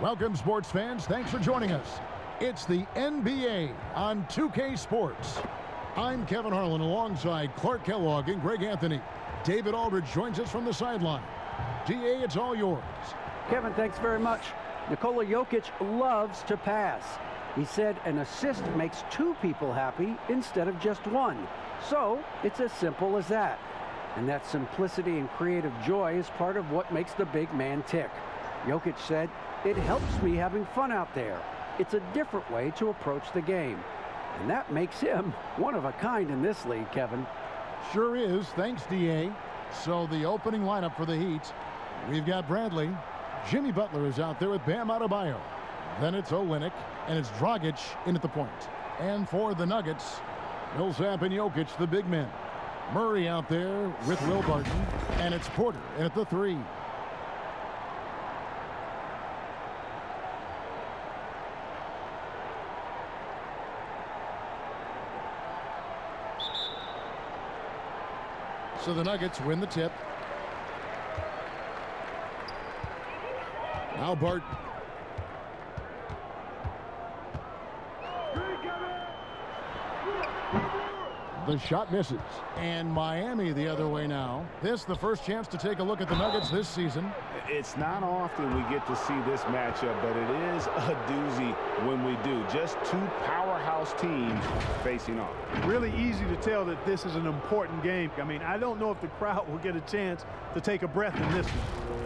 Welcome, sports fans. Thanks for joining us. It's the NBA on 2K Sports. I'm Kevin Harlan alongside Clark Kellogg and Greg Anthony. David Aldridge joins us from the sideline. DA, it's all yours. Kevin, thanks very much. Nikola Jokic loves to pass. He said an assist makes two people happy instead of just one. So it's as simple as that. And that simplicity and creative joy is part of what makes the big man tick. Jokic said, "It helps me having fun out there. It's a different way to approach the game." And that makes him one of a kind in this league, Kevin. Sure is. Thanks, DA. So the opening lineup for the Heat, we've got Bradley. Jimmy Butler is out there with Bam Adebayo. Then it's Olynyk, and it's Dragic in at the point. And for the Nuggets, Millsap and Jokic, the big men. Murray out there with Will Barton, and it's Porter in at the 3. So the Nuggets win the tip. Now Barton. The shot misses. And Miami the other way now. This the first chance to take a look at the Nuggets this season. It's not often we get to see this matchup, but it is a doozy when we do. Just two powerhouse teams facing off. Really easy to tell that this is an important game. I mean, I don't know if the crowd will get a chance to take a breath in this one.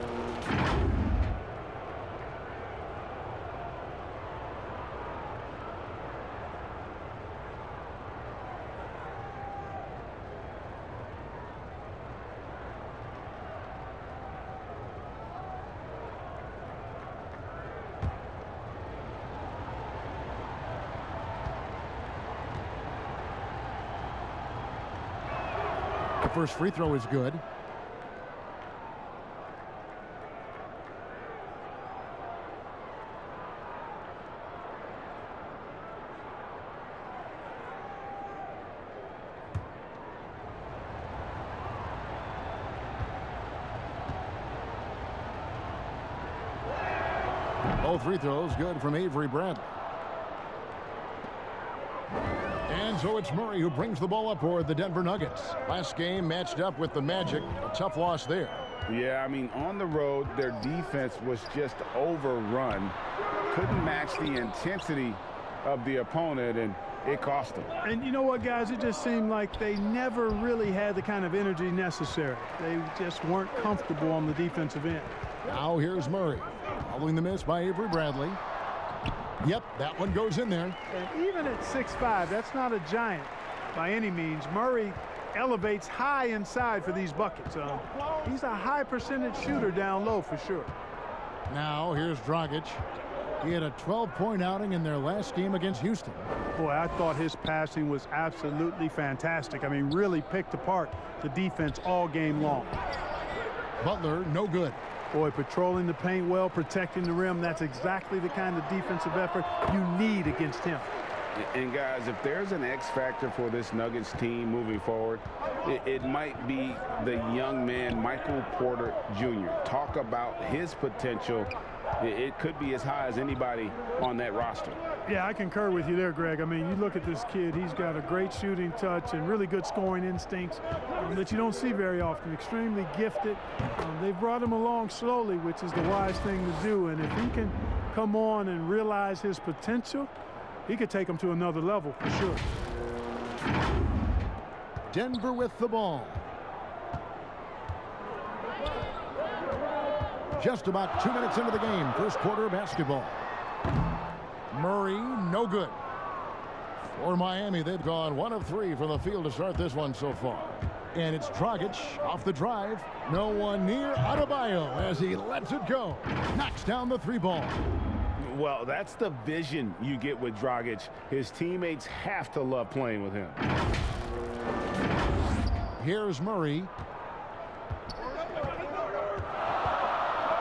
The first free throw is good. Both free throws good from Avery Bradley. And so it's Murray who brings the ball up for the Denver Nuggets. Last game matched up with the Magic. A tough loss there. Yeah, I mean, on the road, their defense was just overrun. Couldn't match the intensity of the opponent, and it cost them. And you know what, guys? It just seemed like they never really had the kind of energy necessary. They just weren't comfortable on the defensive end. Now here's Murray. Following the miss by Avery Bradley. Yep, that one goes in there. And even at 6'5", that's not a giant by any means. Murray elevates high inside for these buckets. He's a high percentage shooter down low for sure. Now here's Dragic. He had a 12-point outing in their last game against Houston. Boy, I thought his passing was absolutely fantastic. I mean, really picked apart the defense all game long. Butler, no good. Boy, patrolling the paint well, protecting the rim, that's exactly the kind of defensive effort you need against him. And guys, if there's an X factor for this Nuggets team moving forward, it might be the young man, Michael Porter Jr. Talk about his potential. It could be as high as anybody on that roster. Yeah, I concur with you there, Greg. I mean, you look at this kid, he's got a great shooting touch and really good scoring instincts that you don't see very often. Extremely gifted. They've brought him along slowly, which is the wise thing to do. And if he can come on and realize his potential, he could take them to another level for sure. Denver with the ball. Just about 2 minutes into the game. First quarter of basketball. Murray, no good. For Miami, they've gone 1 of 3 from the field to start this one so far. And it's Dragic off the drive. No one near Adebayo as he lets it go. Knocks down the 3-ball. Well, that's the vision you get with Dragic. His teammates have to love playing with him. Here's Murray.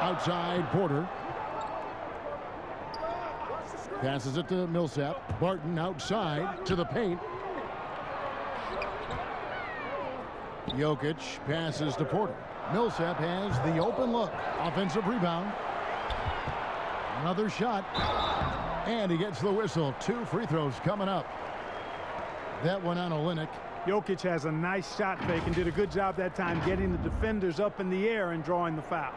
Outside Porter. Passes it to Millsap. Barton outside to the paint. Jokic passes to Porter. Millsap has the open look. Offensive rebound. Another shot. And he gets the whistle. 2 free throws coming up. That one on Olynyk. Jokic has a nice shot fake and did a good job that time getting the defenders up in the air and drawing the foul.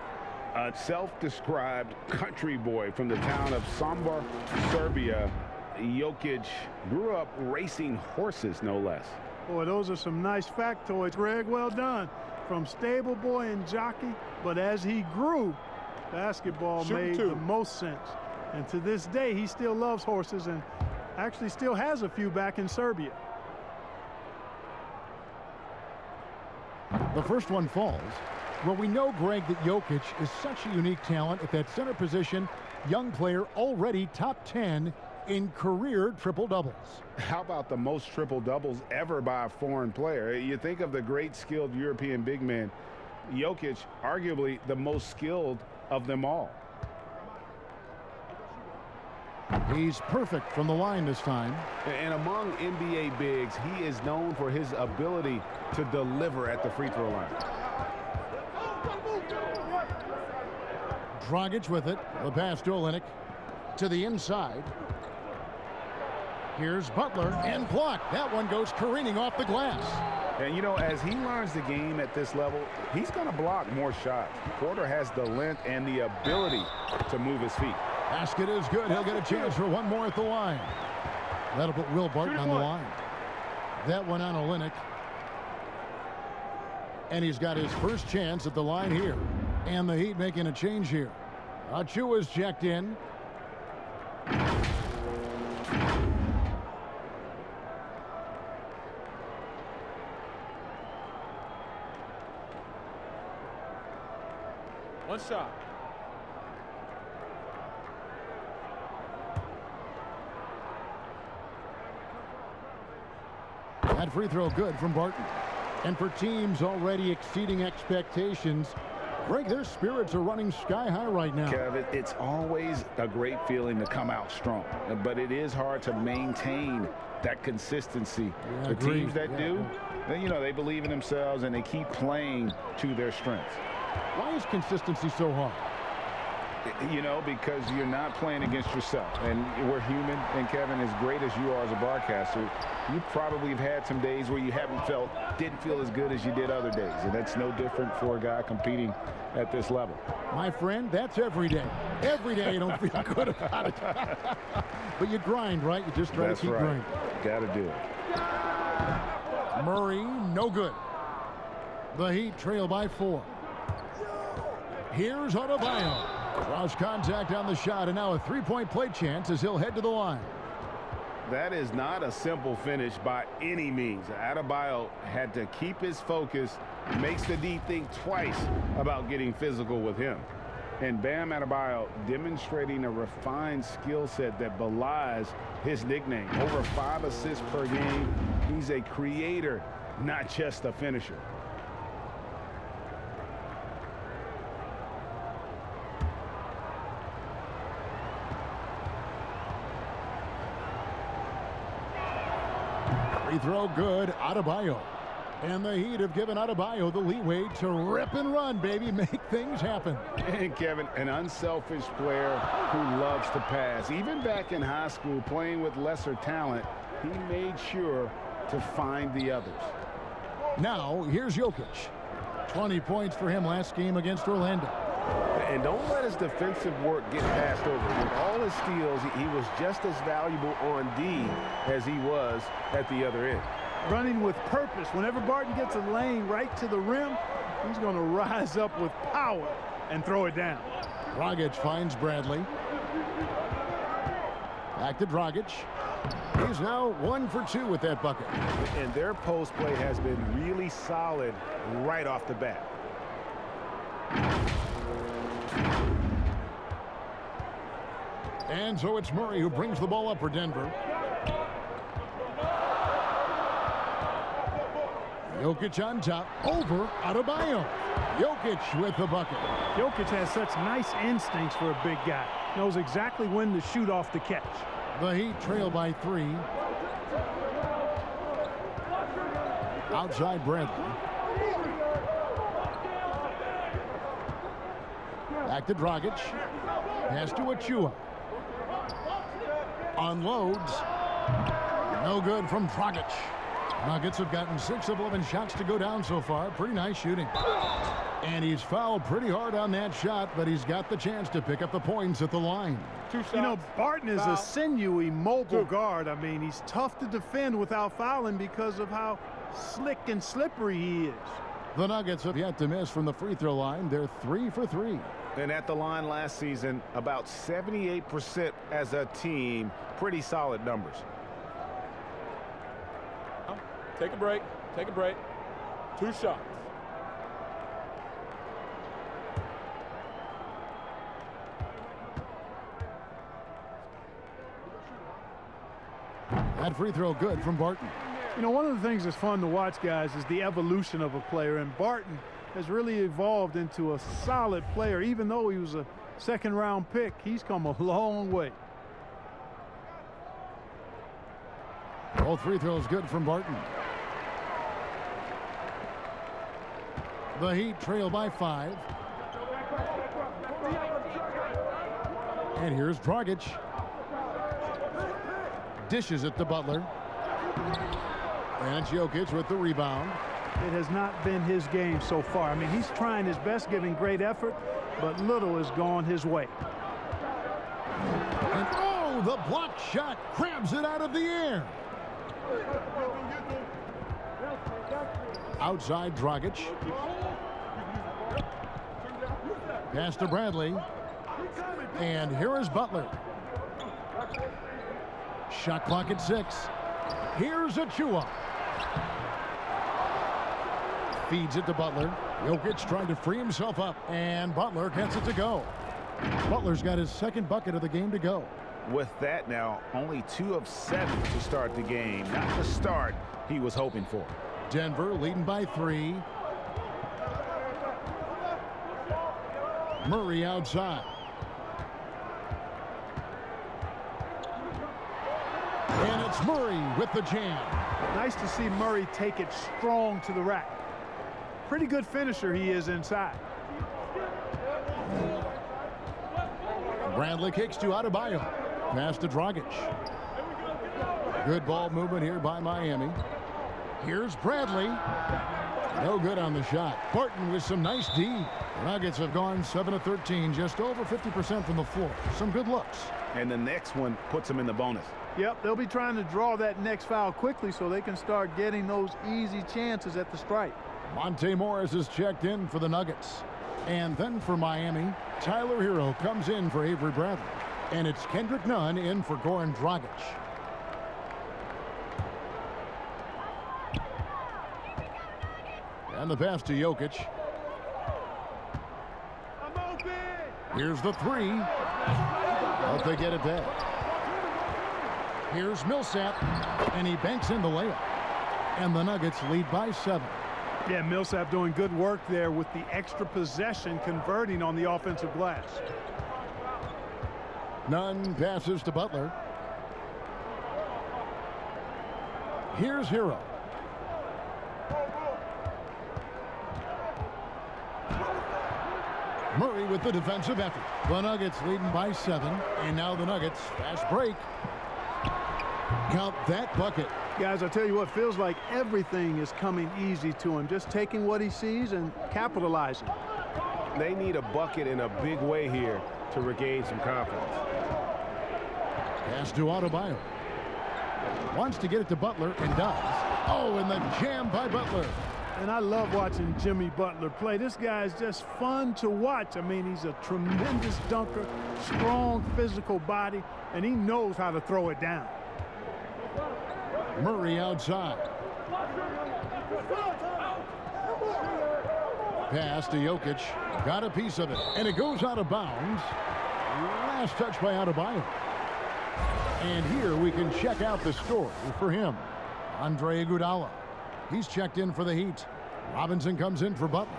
A self-described country boy from the town of Sombor, Serbia, Jokic grew up racing horses, no less. Boy, those are some nice factoids, Greg. Well done. From stable boy and jockey, but as he grew, basketball made the most sense. And to this day, he still loves horses and actually still has a few back in Serbia. The first one falls. Well, we know, Greg, that Jokic is such a unique talent at that center position. Young player, already top 10 in career triple-doubles. How about the most triple-doubles ever by a foreign player? You think of the great skilled European big man. Jokic, arguably the most skilled of them all. He's perfect from the line this time. And among NBA bigs, he is known for his ability to deliver at the free throw line. Dragic with it. The pass to Olynyk. To the inside. Here's Butler and blocked. That one goes careening off the glass. And, you know, as he learns the game at this level, he's going to block more shots. Porter has the length and the ability to move his feet. Basket is good. He'll get a chance for one more at the line. That'll put Will Barton on the line. That one on Olynyk. And he's got his first chance at the line here. And the Heat making a change here. Achua's checked in. One shot. That free throw good from Barton. And for teams already exceeding expectations, Greg, their spirits are running sky high right now. Kevin, it's always a great feeling to come out strong, but it is hard to maintain that consistency. The teams that do, you know, they believe in themselves and they keep playing to their strengths. Why is consistency so hard? You know, because you're not playing against yourself. And we're human. And Kevin, as great as you are as a broadcaster, you probably have had some days where you didn't feel as good as you did other days. And that's no different for a guy competing at this level. My friend, that's every day. Every day you don't feel good about it. But you grind, right? You just try to keep grinding. Got to do it. Murray, no good. The Heat trail by 4. Here's Adebayo. Draws contact on the shot, and now a three-point play chance as he'll head to the line. That is not a simple finish by any means. Adebayo had to keep his focus, makes the D think twice about getting physical with him. And Bam Adebayo demonstrating a refined skill set that belies his nickname. Over 5 assists per game. He's a creator, not just a finisher. Free throw good, Adebayo. And the Heat have given Adebayo the leeway to rip and run, baby. Make things happen. And Kevin, an unselfish player who loves to pass. Even back in high school, playing with lesser talent, he made sure to find the others. Now, here's Jokic. 20 points for him last game against Orlando. And don't let his defensive work get passed over. With all his steals, he was just as valuable on D as he was at the other end. Running with purpose. Whenever Barton gets a lane right to the rim, he's going to rise up with power and throw it down. Dragic finds Bradley. Back to Dragic. He's now 1 for 2 with that bucket. And their post play has been really solid right off the bat. And so it's Murray who brings the ball up for Denver. Jokic on top, over Adebayo. Jokic with the bucket. Jokic has such nice instincts for a big guy. Knows exactly when to shoot off the catch. The Heat trail by 3. Outside Bradley. Back to Dragic. Pass to Achua. Unloads. No good from Dragic. Nuggets have gotten 6 of 11 shots to go down so far. Pretty nice shooting. And he's fouled pretty hard on that shot, but he's got the chance to pick up the points at the line. 2 shots. You know, Barton is Foul. a sinewy, mobile guard. I mean, he's tough to defend without fouling because of how slick and slippery he is. The Nuggets have yet to miss from the free throw line. They're 3 for 3. And at the line last season, about 78% as a team. Pretty solid numbers. Take a break. Take a break. 2 shots. That free throw good from Barton. You know, one of the things that's fun to watch, guys, is the evolution of a player. And Barton has really evolved into a solid player. Even though he was a second-round pick, he's come a long way. Both free throws good from Barton. The Heat trail by 5. And here's Dragic. Dishes it to Butler. And it's Jokic with the rebound. It has not been his game so far. I mean, he's trying his best, giving great effort, but little has gone his way. And oh, the block shot grabs it out of the air. Outside Dragic. Pass to Bradley. And here is Butler. Shot clock at 6. Here's Achua. Feeds it to Butler. Jokic trying to free himself up. And Butler gets it to go. Butler's got his second bucket of the game to go. With that now, only 2 of 7 to start the game. Not the start he was hoping for. Denver leading by 3. Murray outside. And it's Murray with the jam. Nice to see Murray take it strong to the rack. Pretty good finisher he is inside. Bradley kicks to Adebayo. Pass to Dragic. Good ball movement here by Miami. Here's Bradley. No good on the shot. Barton with some nice D. The Nuggets have gone 7 of 13, just over 50% from the floor. Some good looks. And the next one puts him in the bonus. Yep, they'll be trying to draw that next foul quickly so they can start getting those easy chances at the stripe. Monte Morris is checked in for the Nuggets. And then for Miami, Tyler Hero comes in for Avery Bradley. And it's Kendrick Nunn in for Goran Dragic. And the pass to Jokic. Here's the 3. Hope they get it back. Here's Millsap. And he banks in the layup. And the Nuggets lead by 7. Yeah, Millsap doing good work there with the extra possession, converting on the offensive glass. Nunn passes to Butler. Here's Hero. Murray with the defensive effort. The Nuggets leading by 7. And now the Nuggets fast break. Count that bucket. Guys, I tell you what, feels like everything is coming easy to him. Just taking what he sees and capitalizing. They need a bucket in a big way here to regain some confidence. Pass to Adebayo. Wants to get it to Butler and does. Oh, and the jam by Butler. And I love watching Jimmy Butler play. This guy is just fun to watch. I mean, he's a tremendous dunker, strong physical body, and he knows how to throw it down. Murray outside. Pass to Jokic. Got a piece of it. And it goes out of bounds. Last touch by Adebayo. And here we can check out the story for him. Andre Iguodala. He's checked in for the Heat. Robinson comes in for Butler.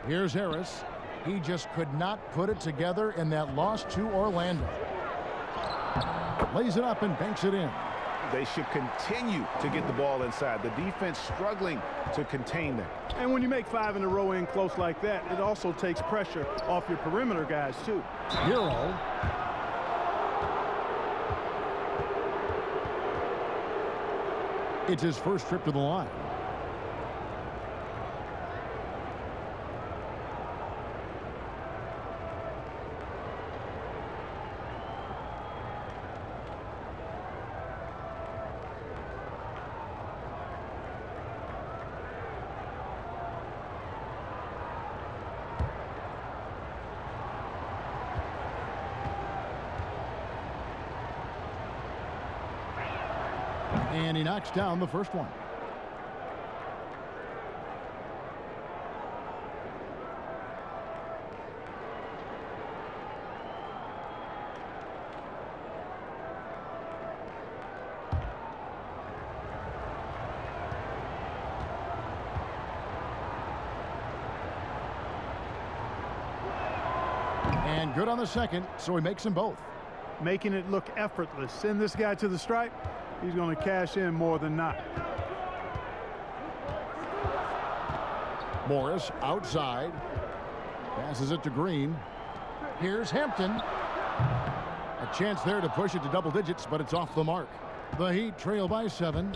Here's Harris. He just could not put it together in that loss to Orlando. Lays it up and banks it in. They should continue to get the ball inside. The defense struggling to contain them. And when you make 5 in a row in close like that, it also takes pressure off your perimeter guys, too. Hero. It's his first trip to the line. And he knocks down the first one. And good on the second, so he makes them both. Making it look effortless. Send this guy to the stripe. He's going to cash in more than not. Morris outside. Passes it to Green. Here's Hampton. A chance there to push it to double digits, but it's off the mark. The Heat trail by 7.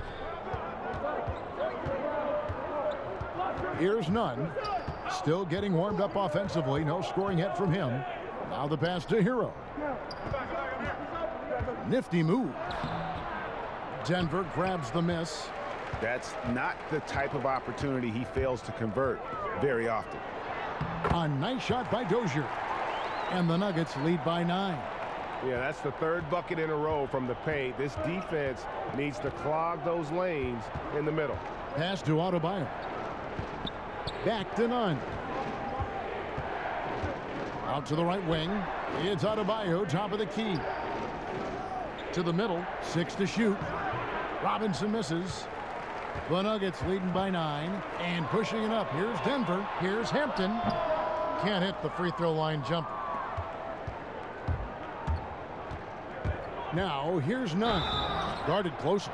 Here's Nunn. Still getting warmed up offensively. No scoring yet from him. Now the pass to Hero. Nifty move. Denver grabs the miss. That's not the type of opportunity he fails to convert very often. A nice shot by Dozier. And the Nuggets lead by 9. Yeah, that's the third bucket in a row from the paint. This defense needs to clog those lanes in the middle. Pass to Adebayo. Back to Nunn. Out to the right wing. It's Adebayo, top of the key. To the middle, 6 to shoot. Robinson misses. The Nuggets leading by 9 and pushing it up. Here's Denver. Here's Hampton. Can't hit the free throw line jumper. Now here's Nunn. Guarded closer.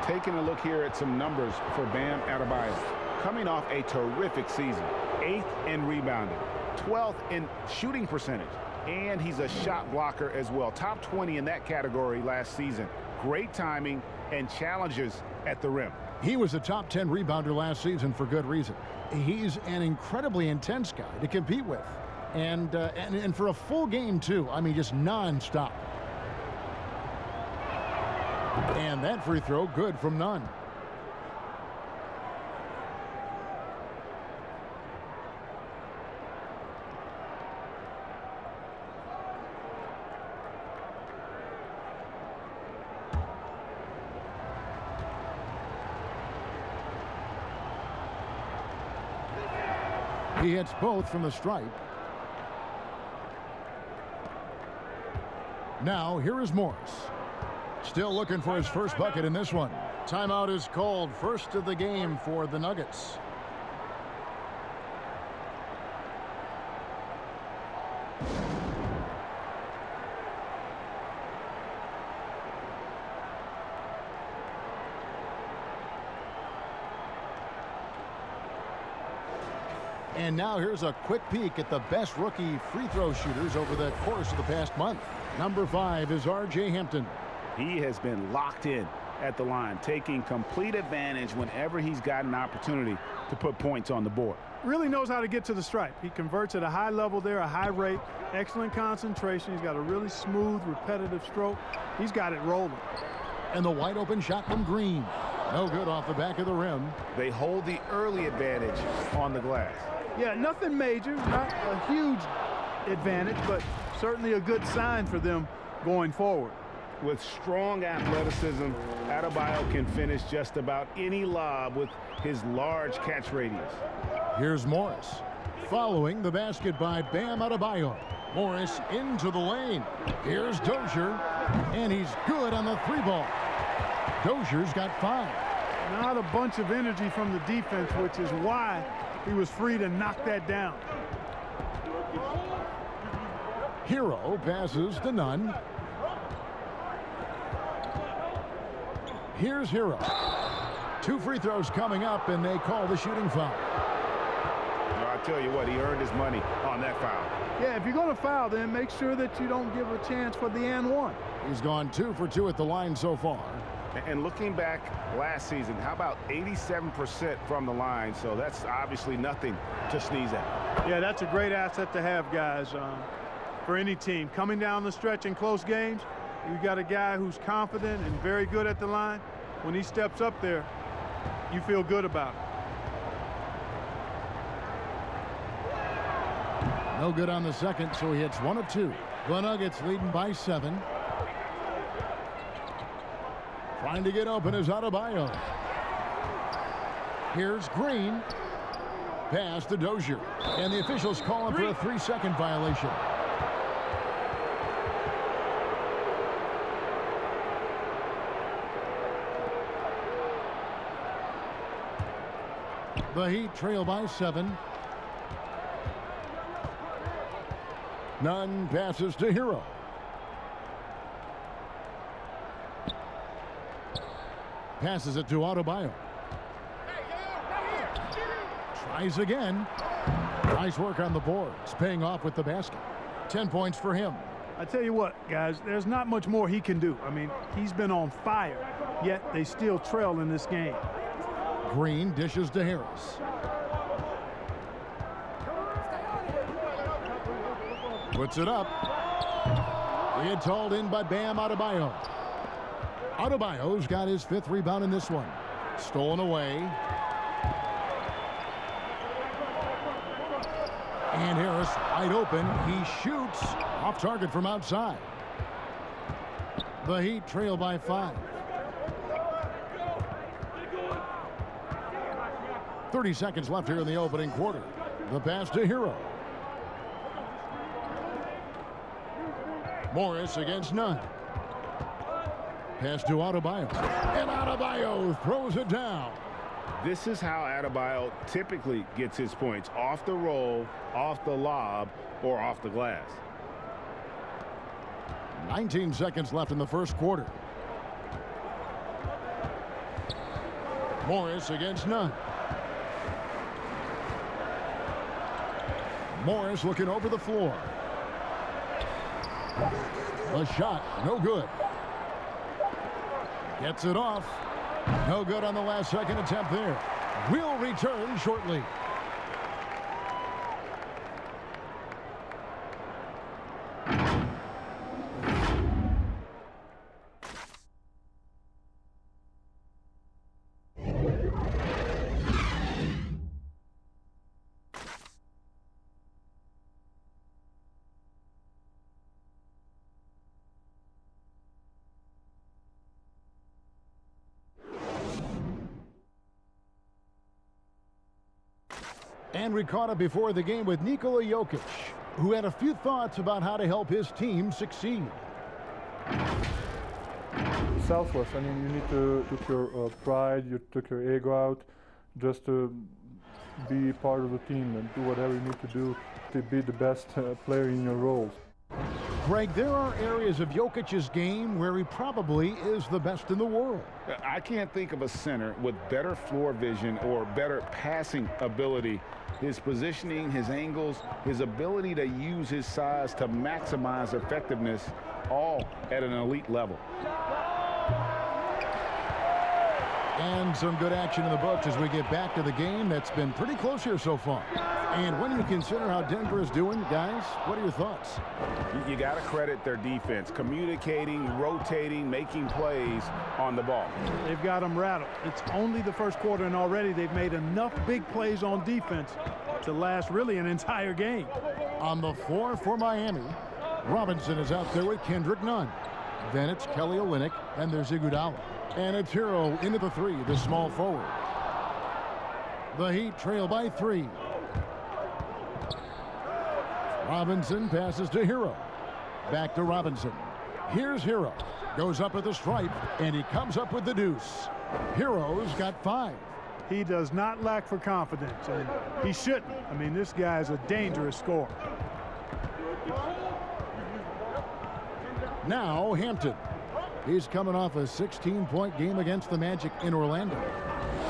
Taking a look here at some numbers for Bam Adebayo. Coming off a terrific season. 8th in rebounding. 12th in shooting percentage. And he's a shot blocker as well. Top 20 in that category last season. Great timing and challenges at the rim. He was a top 10 rebounder last season for good reason. He's an incredibly intense guy to compete with. And for a full game, too. I mean, just nonstop. And that free throw good from Nunn. He hits both from the stripe. Now here is Morris. Still looking for his first bucket in this one. Timeout is called. First of the game for the Nuggets. And now here's a quick peek at the best rookie free throw shooters over the course of the past month. Number 5 is R.J. Hampton. He has been locked in at the line, taking complete advantage whenever he's got an opportunity to put points on the board. Really knows how to get to the stripe. He converts at a high level there, a high rate, excellent concentration. He's got a really smooth, repetitive stroke. He's got it rolling. And the wide open shot from Green. No good off the back of the rim. They hold the early advantage on the glass. Yeah, nothing major, not a huge advantage, but certainly a good sign for them going forward. With strong athleticism, Adebayo can finish just about any lob with his large catch radius. Here's Morris. Following the basket by Bam Adebayo. Morris into the lane. Here's Dozier, and he's good on the 3-ball. Dozier's got 5. Not a bunch of energy from the defense, which is why he was free to knock that down. Hero passes to Nunn. Here's Hero. 2 free throws coming up, and they call the shooting foul. I tell you what, he earned his money on that foul. Yeah, if you're going to foul, then make sure that you don't give a chance for the and one. He's gone 2 for 2 at the line so far. And looking back last season, how about 87% from the line? So that's obviously nothing to sneeze at. Yeah, that's a great asset to have, guys, for any team. Coming down the stretch in close games, you got a guy who's confident and very good at the line. When he steps up there, you feel good about it. No good on the second, so he hits 1 of 2. The Nuggets leading by 7. Trying to get open is Adebayo. Here's Green. Pass to Dozier. And the officials call him for a 3-second violation. The Heat trail by 7. Nunn passes to Hero. Passes it to Adebayo. Tries again. Nice work on the boards, paying off with the basket. 10 points for him. I tell you what, guys, there's not much more he can do. I mean, he's been on fire, yet they still trail in this game. Green dishes to Harris. Puts it up. It's hauled in by Bam Adebayo. Adebayo's got his 5th rebound in this one. Stolen away. And Harris wide open. He shoots off target from outside. The Heat trail by 5. 30 seconds left here in the opening quarter. The pass to Hero. Morris against Nunn. Pass to Adebayo. And Adebayo throws it down. This is how Adebayo typically gets his points: off the roll, off the lob, or off the glass. 19 seconds left in the first quarter. Morris against Nunn. Morris looking over the floor. A shot, no good. Gets it off. No good on the last second attempt there. We'll return shortly. And we caught up before the game with Nikola Jokic, who had a few thoughts about how to help his team succeed. Selfless. I mean, you need to took your pride, you took your ego out, just to be part of the team and do whatever you need to do to be the best player in your roles. Greg, there are areas of Jokic's game where he probably is the best in the world. I can't think of a center with better floor vision or better passing ability. His positioning, his angles, his ability to use his size to maximize effectiveness, all at an elite level. And some good action in the books as we get back to the game that's been pretty close here so far. And when you consider how Denver is doing, guys, what are your thoughts? You got to credit their defense, communicating, rotating, making plays on the ball. They've got them rattled. It's only the first quarter, and already they've made enough big plays on defense to last really an entire game. On the floor for Miami, Robinson is out there with Kendrick Nunn. Then it's Kelly Olynyk, and there's Iguodala. And it's Hero into the 3, the small forward. The Heat trail by 3. Robinson passes to Hero. Back to Robinson. Here's Hero. Goes up at the stripe, and he comes up with the deuce. Hero's got 5. He does not lack for confidence, and he shouldn't. I mean, this guy is a dangerous scorer. Now Hampton. He's coming off a 16-point game against the Magic in Orlando.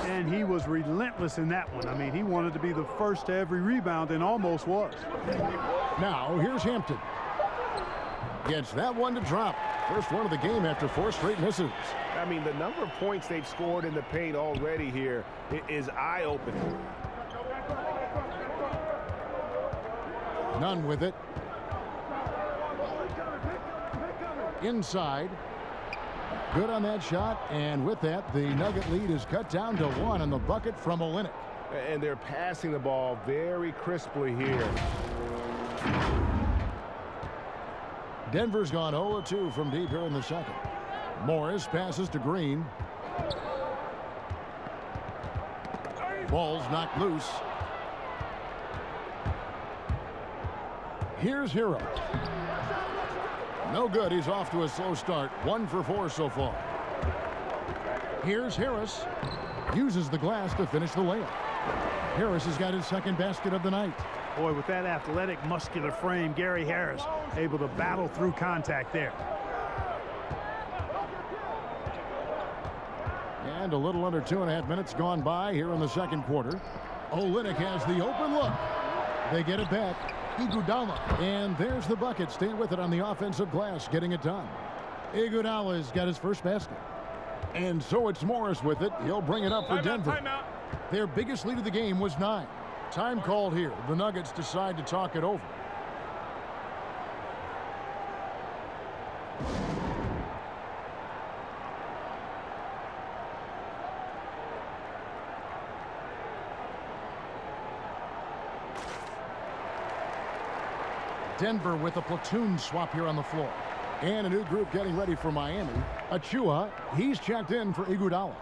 And he was relentless in that one. I mean, he wanted to be the first to every rebound and almost was. Now here's Hampton. Gets that one to drop. First one of the game after 4 straight misses. I mean, the number of points they've scored in the paint already here is eye-opening. None with it. Inside. Good on that shot, and with that, the Nugget lead is cut down to 1 on the bucket from Olynyk. And they're passing the ball very crisply here. Denver's gone 0-2 from deep here in the second. Morris passes to Green. Ball's knocked loose. Here's Hero. No good. He's off to a slow start. 1 for 4 so far. Here's Harris. Uses the glass to finish the layup. Harris has got his second basket of the night. Boy, with that athletic, muscular frame, Gary Harris able to battle through contact there. And a little under 2.5 minutes gone by here in the second quarter. Olynyk has the open look. They get it back. Iguodala. And there's the bucket. Staying with it on the offensive glass, getting it done. Iguodala's got his first basket. And so it's Morris with it. He'll bring it up for Denver. Timeout. Their biggest lead of the game was 9. Time called here. The Nuggets decide to talk it over. Denver with a platoon swap here on the floor. And a new group getting ready for Miami. Achua, he's checked in for Iguodala.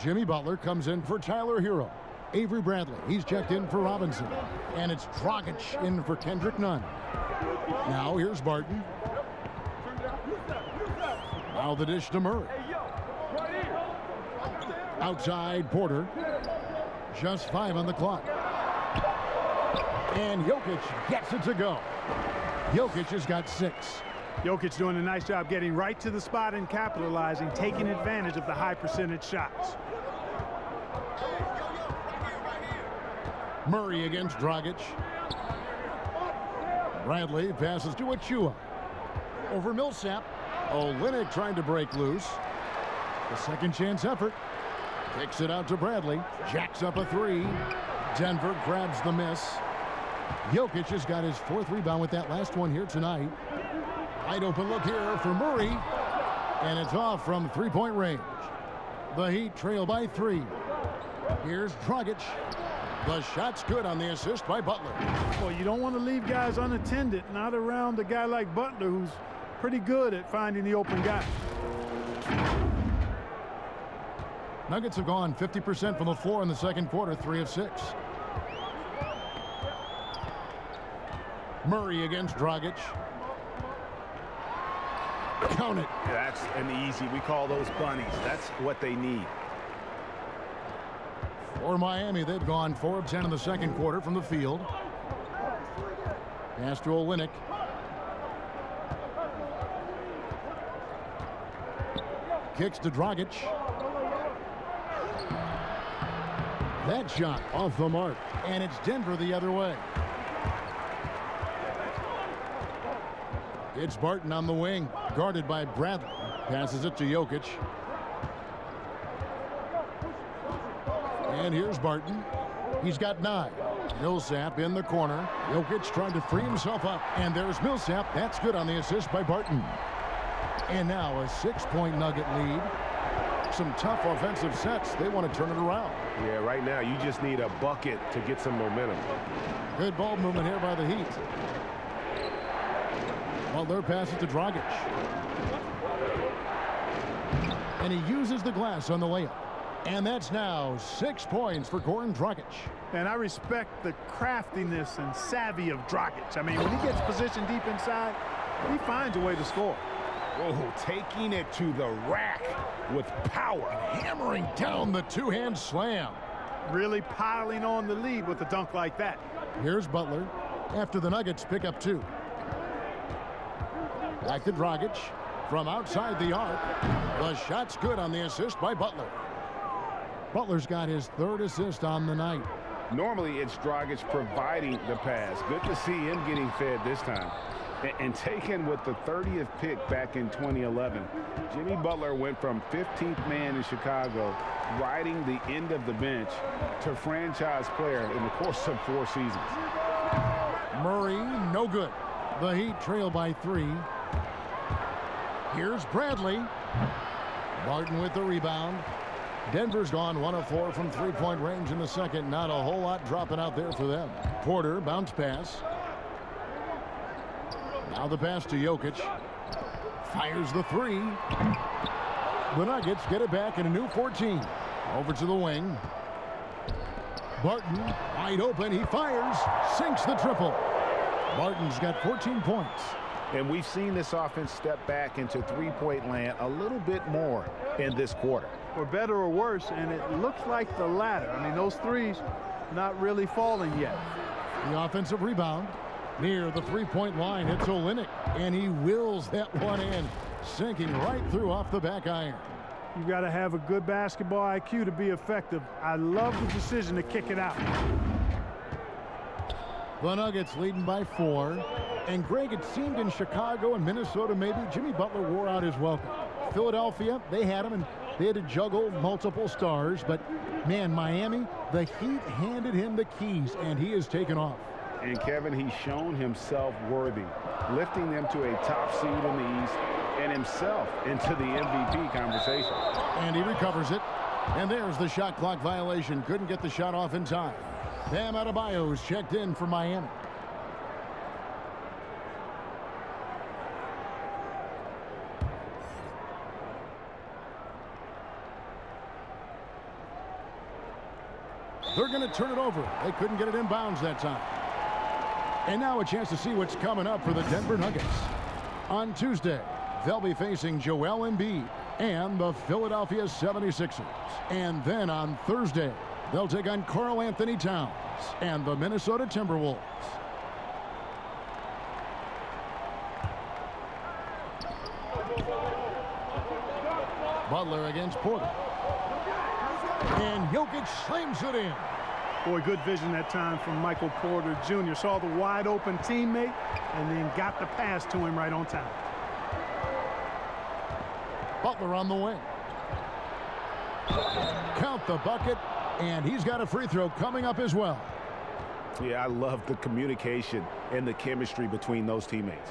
Jimmy Butler comes in for Tyler Hero. Avery Bradley, he's checked in for Robinson. And it's Dragic in for Kendrick Nunn. Now here's Barton. Now the dish to Murray. Outside Porter. Just 5 on the clock. And Jokic gets it to go. Jokic has got 6. Jokic doing a nice job getting right to the spot and capitalizing, taking advantage of the high percentage shots. Murray against Dragic. Bradley passes to Achua. Over Millsap. Olynyk trying to break loose. The second chance effort. Kicks it out to Bradley. Jacks up a 3. Denver grabs the miss. Jokic has got his 4th rebound with that last one here tonight. Wide open look here for Murray. And it's off from 3-point range. The Heat trail by 3. Here's Dragic. The shot's good on the assist by Butler. Well, you don't want to leave guys unattended, not around a guy like Butler, who's pretty good at finding the open guy. Nuggets have gone 50% from the floor in the second quarter, 3 of 6. Murray against Dragic. Count it. That's an easy. We call those bunnies. That's what they need. For Miami, they've gone 4 of 10 in the second quarter from the field. Pass to Olynyk. Kicks to Dragic. That shot off the mark. And it's Denver the other way. It's Barton on the wing, guarded by Bradley. Passes it to Jokic. And here's Barton. He's got 9. Millsap in the corner. Jokic trying to free himself up. And there's Millsap. That's good on the assist by Barton. And now a 6-point Nugget lead. Some tough offensive sets. They want to turn it around. Yeah, right now you just need a bucket to get some momentum. Good ball movement here by the Heat. Butler passes to Dragic. And he uses the glass on the layup. And that's now 6 points for Goran Dragic. And I respect the craftiness and savvy of Dragic. I mean, when he gets positioned deep inside, he finds a way to score. Whoa, taking it to the rack with power. Hammering down the two-hand slam. Really piling on the lead with a dunk like that. Here's Butler after the Nuggets pick up 2. Back to Dragic. from outside the arc. The shot's good on the assist by Butler. Butler's got his 3rd assist on the night. Normally, it's Dragic providing the pass. Good to see him getting fed this time. And taken with the 30th pick back in 2011, Jimmy Butler went from 15th man in Chicago, riding the end of the bench, to franchise player in the course of 4 seasons. Murray, no good. The Heat trail by 3. Here's Bradley. Barton with the rebound. Denver's gone 1 of 4 from 3-point range in the second. Not a whole lot dropping out there for them. Porter, bounce pass. Now the pass to Jokic. Fires the 3. The Nuggets get it back in a new 14. Over to the wing. Barton, wide open. He fires. Sinks the triple. Barton's got 14 points. And we've seen this offense step back into 3-point land a little bit more in this quarter. For better or worse, and it looks like the latter. I mean, those threes not really falling yet. The offensive rebound near the 3-point line. It's Olynyk, and he wills that one in, sinking right through off the back iron. You've got to have a good basketball IQ to be effective. I love the decision to kick it out. The Nuggets leading by 4. And Greg, it seemed in Chicago and Minnesota maybe Jimmy Butler wore out his welcome. Philadelphia, they had him and they had to juggle multiple stars. But, man, Miami, the Heat handed him the keys, and he has taken off. And, Kevin, he's shown himself worthy, lifting them to a top seed in the East and himself into the MVP conversation. And he recovers it. And there's the shot clock violation. Couldn't get the shot off in time. Bam Adebayo's checked in for Miami. They're going to turn it over. They couldn't get it in bounds that time. And now a chance to see what's coming up for the Denver Nuggets. On Tuesday, they'll be facing Joel Embiid and the Philadelphia 76ers. And then on Thursday, they'll take on Karl Anthony Towns and the Minnesota Timberwolves. Butler against Porter. And Jokic slams it in. Boy, good vision that time from Michael Porter Jr. Saw the wide open teammate and then got the pass to him right on time. Butler on the wing. Count the bucket, and he's got a free throw coming up as well. Yeah, I love the communication and the chemistry between those teammates.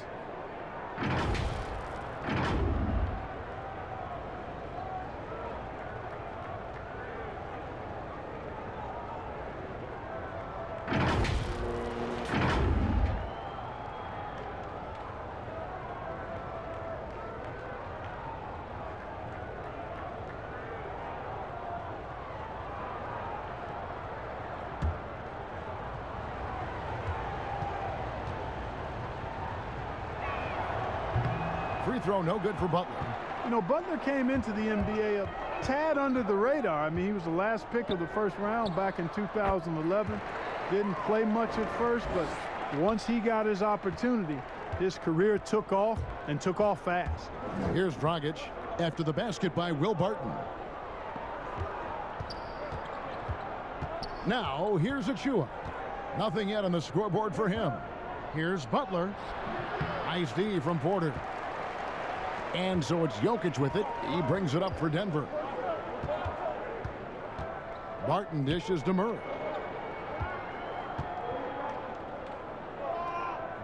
Free throw no good for Butler. You know, Butler came into the NBA a tad under the radar. I mean, he was the last pick of the first round back in 2011. Didn't play much at first, but once he got his opportunity, his career took off and took off fast. Here's Dragic after the basket by Will Barton. Now, here's Achua. Nothing yet on the scoreboard for him. Here's Butler. Nice D from Porter. And so it's Jokic with it. He brings it up for Denver. Barton dishes to Murray.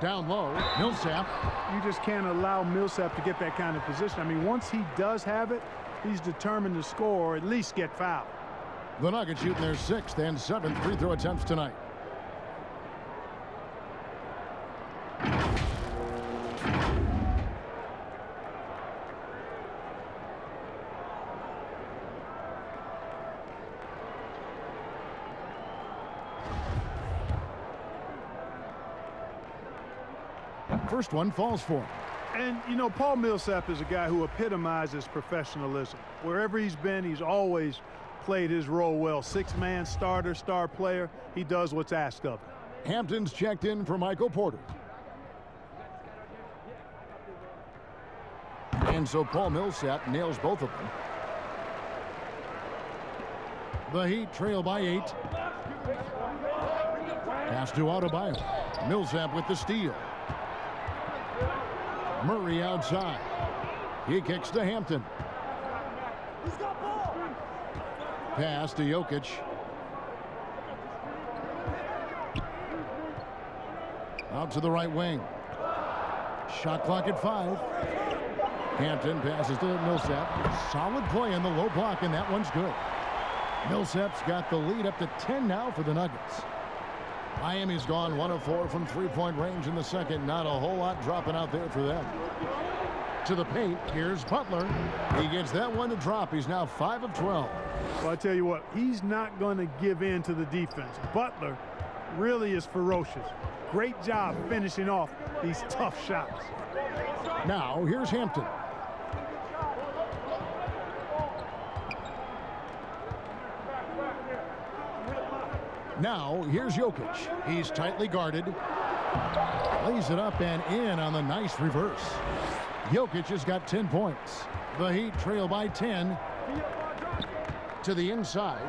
Down low, Millsap. You just can't allow Millsap to get that kind of position. I mean, once he does have it, he's determined to score or at least get fouled. The Nuggets shooting their 6th and 7th free throw attempts tonight. First one falls for him. And, you know, Paul Millsap is a guy who epitomizes professionalism. Wherever he's been, he's always played his role well. 6-man starter, star player. He does what's asked of him. Hampton's checked in for Michael Porter. And so Paul Millsap nails both of them. The Heat trail by 8. Pass to Adebayo. Millsap with the steal. Murray outside. He kicks to Hampton. Pass to Jokic. Out to the right wing. Shot clock at 5. Hampton passes to Millsap. Solid play in the low block, and that one's good. Millsap's got the lead up to 10 now for the Nuggets. Miami's gone 1 of 4 from three-point range in the second. Not a whole lot dropping out there for them. To the paint, here's Butler. He gets that one to drop. He's now 5 of 12. Well, I tell you what, he's not going to give in to the defense. Butler really is ferocious. Great job finishing off these tough shots. Now, here's Hampton. Now, here's Jokic. He's tightly guarded. Lays it up and in on the nice reverse. Jokic has got 10 points. The Heat trail by 10. To the inside.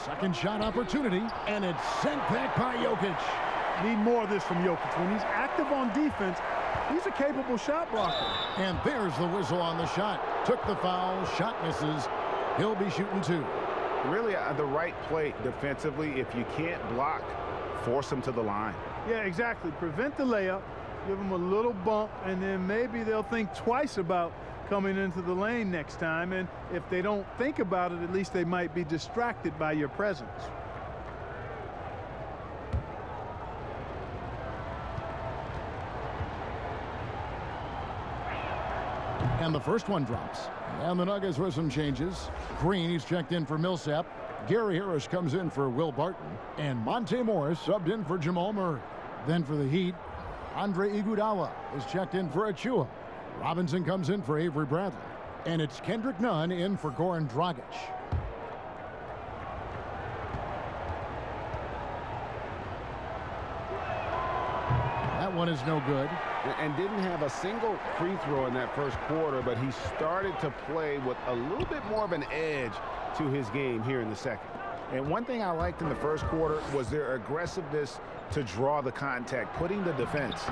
Second shot opportunity, and it's sent back by Jokic. Need more of this from Jokic. When he's active on defense, he's a capable shot blocker. And there's the whistle on the shot. Took the foul, shot misses. He'll be shooting 2. Really the right play defensively. If you can't block, force him to the line. Yeah, exactly. Prevent the layup, give him a little bump, and then maybe they'll think twice about coming into the lane next time. And if they don't think about it, at least they might be distracted by your presence. And the first one drops. And the Nuggets with some changes. Green, he's checked in for Millsap. Gary Harris comes in for Will Barton. And Monte Morris subbed in for Jamal Murray. Then for the Heat, Andre Iguodala is checked in for Achua. Robinson comes in for Avery Bradley. And it's Kendrick Nunn in for Goran Dragic. That one is no good. And didn't have a single free throw in that first quarter, but he started to play with a little bit more of an edge to his game here in the second. And one thing I liked in the first quarter was their aggressiveness to draw the contact, putting the defense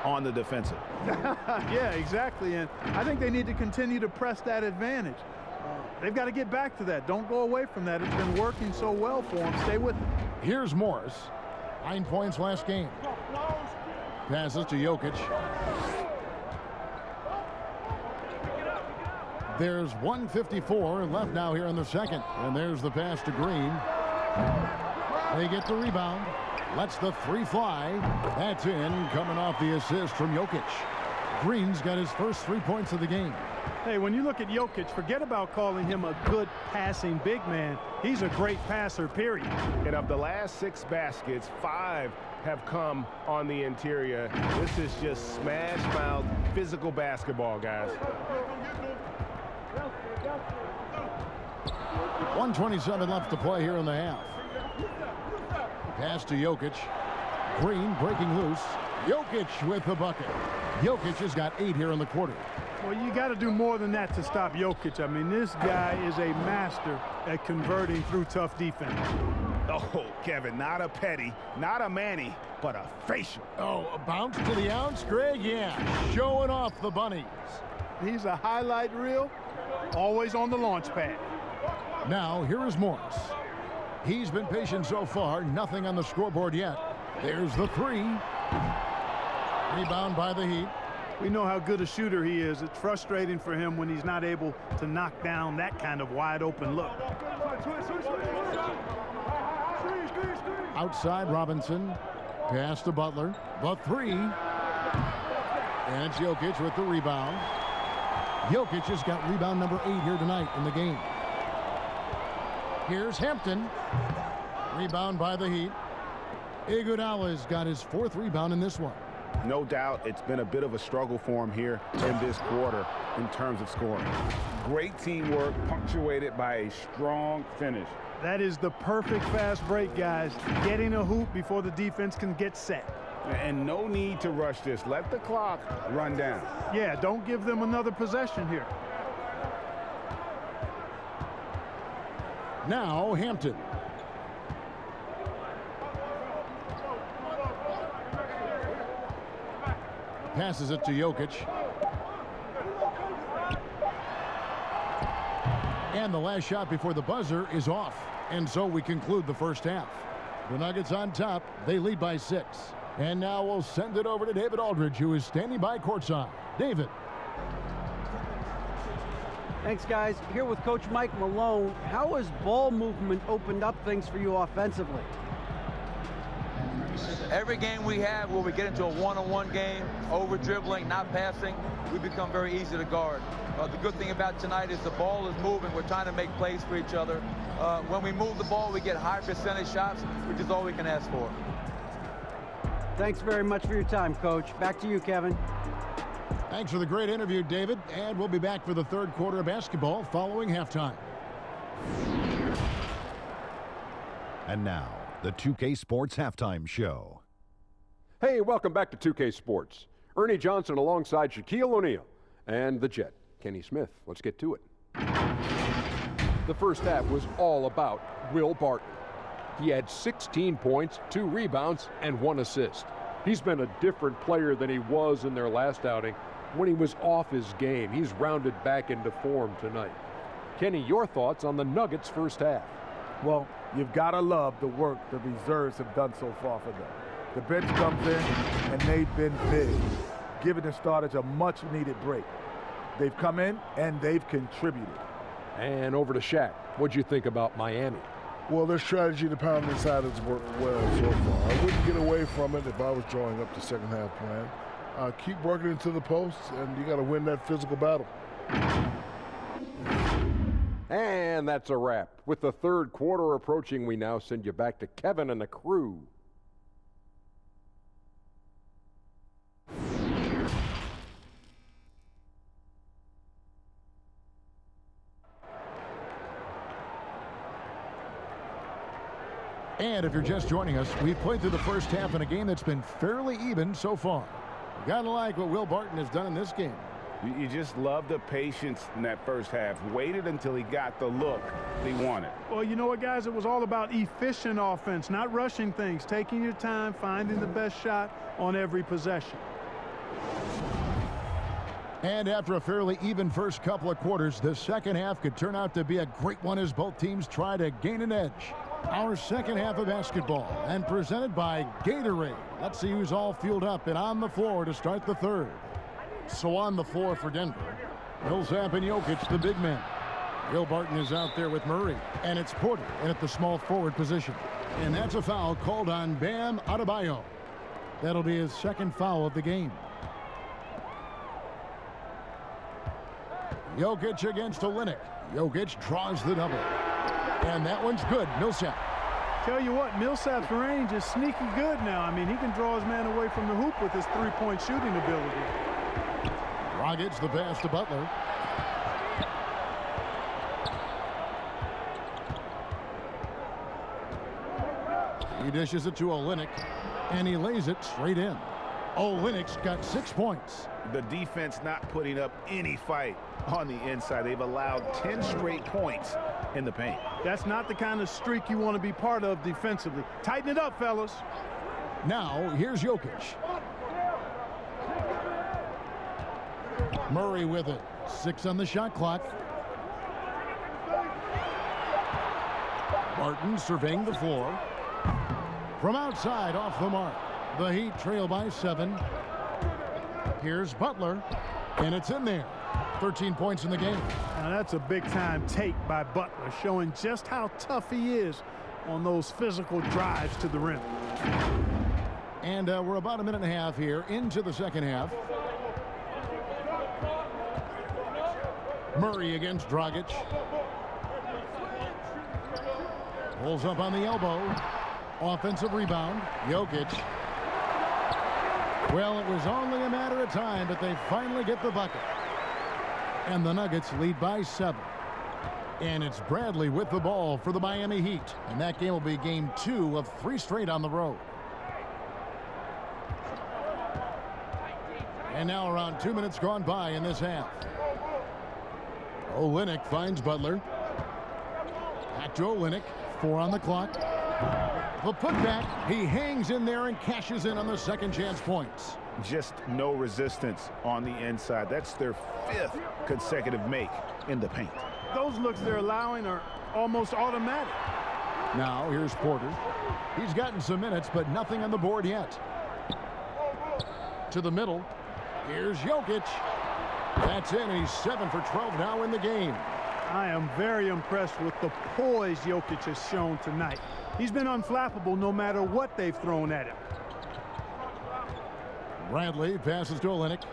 on the defensive. Yeah, exactly. And I think they need to continue to press that advantage. They've got to get back to that. Don't go away from that. It's been working so well for them. Stay with it. Here's Morris. 9 points last game. Passes to Jokic. There's 1:54 left now here in the second. And there's the pass to Green. They get the rebound. Lets the 3 fly. That's in, coming off the assist from Jokic. Green's got his first 3 points of the game. Hey, when you look at Jokic, forget about calling him a good passing big man. He's a great passer, period. And of the last 6 baskets, 5 have come on the interior. This is just smash mouth physical basketball, guys. 1:27 left to play here in the half. Pass to Jokic. Green breaking loose. Jokic with the bucket. Jokic has got 8 here in the quarter. Well, you got to do more than that to stop Jokic. I mean, this guy is a master at converting through tough defense. Oh, Kevin, not a petty, not a Manny, but a facial. Oh, a bounce to the ounce, Greg? Yeah, showing off the bunnies. He's a highlight reel, always on the launch pad. Now, here is Morris. He's been patient so far, nothing on the scoreboard yet. There's the 3. Rebound by the Heat. We know how good a shooter he is. It's frustrating for him when he's not able to knock down that kind of wide open look. Outside Robinson. Pass to Butler. The 3. And it's Jokic with the rebound. Jokic has got rebound number 8 here tonight in the game. Here's Hampton. Rebound by the Heat. Iguodala's got his 4th rebound in this one. No doubt it's been a bit of a struggle for him here in this quarter in terms of scoring. Great teamwork punctuated by a strong finish. That is the perfect fast break, guys. Getting a hoop before the defense can get set. And no need to rush this. Let the clock run down. Yeah, don't give them another possession here. Now Hampton. Passes it to Jokic. And the last shot before the buzzer is off. And so we conclude the first half. The Nuggets on top. They lead by 6. And now we'll send it over to David Aldridge, who is standing by courtside. David. Thanks, guys. Here with Coach Mike Malone. How has ball movement opened up things for you offensively? Every game we have where we get into a one-on-one game, over dribbling, not passing, we become very easy to guard. The good thing about tonight is the ball is moving. We're trying to make plays for each other. When we move the ball, we get high percentage shots, which is all we can ask for. Thanks very much for your time, Coach. Back to you, Kevin. Thanks for the great interview, David. And we'll be back for the third quarter of basketball following halftime. And now, the 2K Sports Halftime Show. Hey, welcome back to 2K Sports. Ernie Johnson alongside Shaquille O'Neal and the Jet, Kenny Smith. Let's get to it. The first half was all about Will Barton. He had 16 points, 2 rebounds, and 1 assist. He's been a different player than he was in their last outing when he was off his game. He's rounded back into form tonight. Kenny, your thoughts on the Nuggets' first half? Well, you've got to love the work the reserves have done so far for them. The bench comes in, and they've been big, giving the starters a much-needed break. They've come in, and they've contributed. And over to Shaq. What'd you think about Miami? Well, their strategy to pound inside has worked well so far. I wouldn't get away from it if I was drawing up the second half plan. Keep working into the posts, and you got to win that physical battle. And that's a wrap. With the third quarter approaching, we now send you back to Kevin and the crew. And if you're just joining us, we've played through the first half in a game that's been fairly even so far. You gotta like what Will Barton has done in this game. You just love the patience in that first half. Waited until he got the look he wanted. Well, you know what, guys? It was all about efficient offense, not rushing things, taking your time, finding the best shot on every possession. And after a fairly even first couple of quarters, the second half could turn out to be a great one as both teams try to gain an edge. Our second half of basketball, and presented by Gatorade. Let's see who's all fueled up and on the floor to start the third. So on the floor for Denver, Millsap and Jokic, the big men. Will Barton is out there with Murray, and it's Porter in at the small forward position. And that's a foul called on Bam Adebayo. That'll be his second foul of the game. Jokic against Olynyk. Jokic draws the double. And that one's good. Millsap. Tell you what, Millsap's range is sneaky good now. I mean, he can draw his man away from the hoop with his three-point shooting ability. Dragic the pass to Butler. He dishes it to Olynyk, and he lays it straight in. Olynyk's got 6 points. The defense not putting up any fight on the inside. They've allowed 10 straight points in the paint. That's not the kind of streak you want to be part of defensively. Tighten it up, fellas. Now, here's Jokic. Murray with it. 6 on the shot clock. Barton surveying the floor. From outside, off the mark. The Heat trail by 7. Here's Butler, and it's in there. 13 points in the game. Now that's a big-time take by Butler, showing just how tough he is on those physical drives to the rim. And we're about a minute and a half here into the second half. Murray against Dragic. Pulls up on the elbow. Offensive rebound. Jokic. Well, it was only a matter of time, but they finally get the bucket. And the Nuggets lead by 7. And it's Bradley with the ball for the Miami Heat. And that game will be game 2 of 3 straight on the road. And now around 2 minutes gone by in this half. Olynyk finds Butler. Back to Olynyk. 4 on the clock. The putback. He hangs in there and cashes in on the second chance points. Just no resistance on the inside. That's their 5th consecutive make in the paint. Those looks they're allowing are almost automatic. Now here's Porter. He's gotten some minutes, but nothing on the board yet. To the middle. Here's Jokic. That's in. He's 7 for 12 now in the game. I am very impressed with the poise Jokic has shown tonight. He's been unflappable no matter what they've thrown at him. Bradley passes to Olynyk.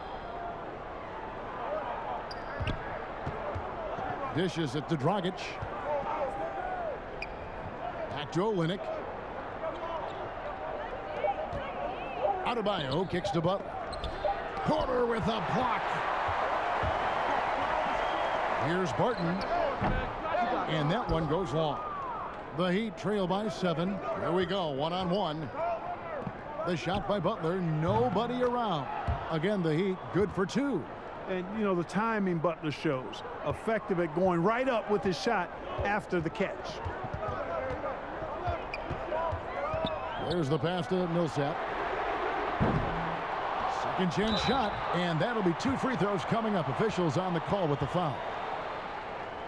Dishes it to Dragic. Back to Olynyk. Adebayo kicks to Butler. Porter with a block. Here's Barton. And that one goes long. The Heat trail by 7. Here we go, 1-on-1. The shot by Butler, nobody around. Again, the Heat good for 2. And, you know, the timing Butler shows. Effective at going right up with his shot after the catch. There's the pass to Millsap. Second chance shot, and that'll be 2 free throws coming up. Officials on the call with the foul.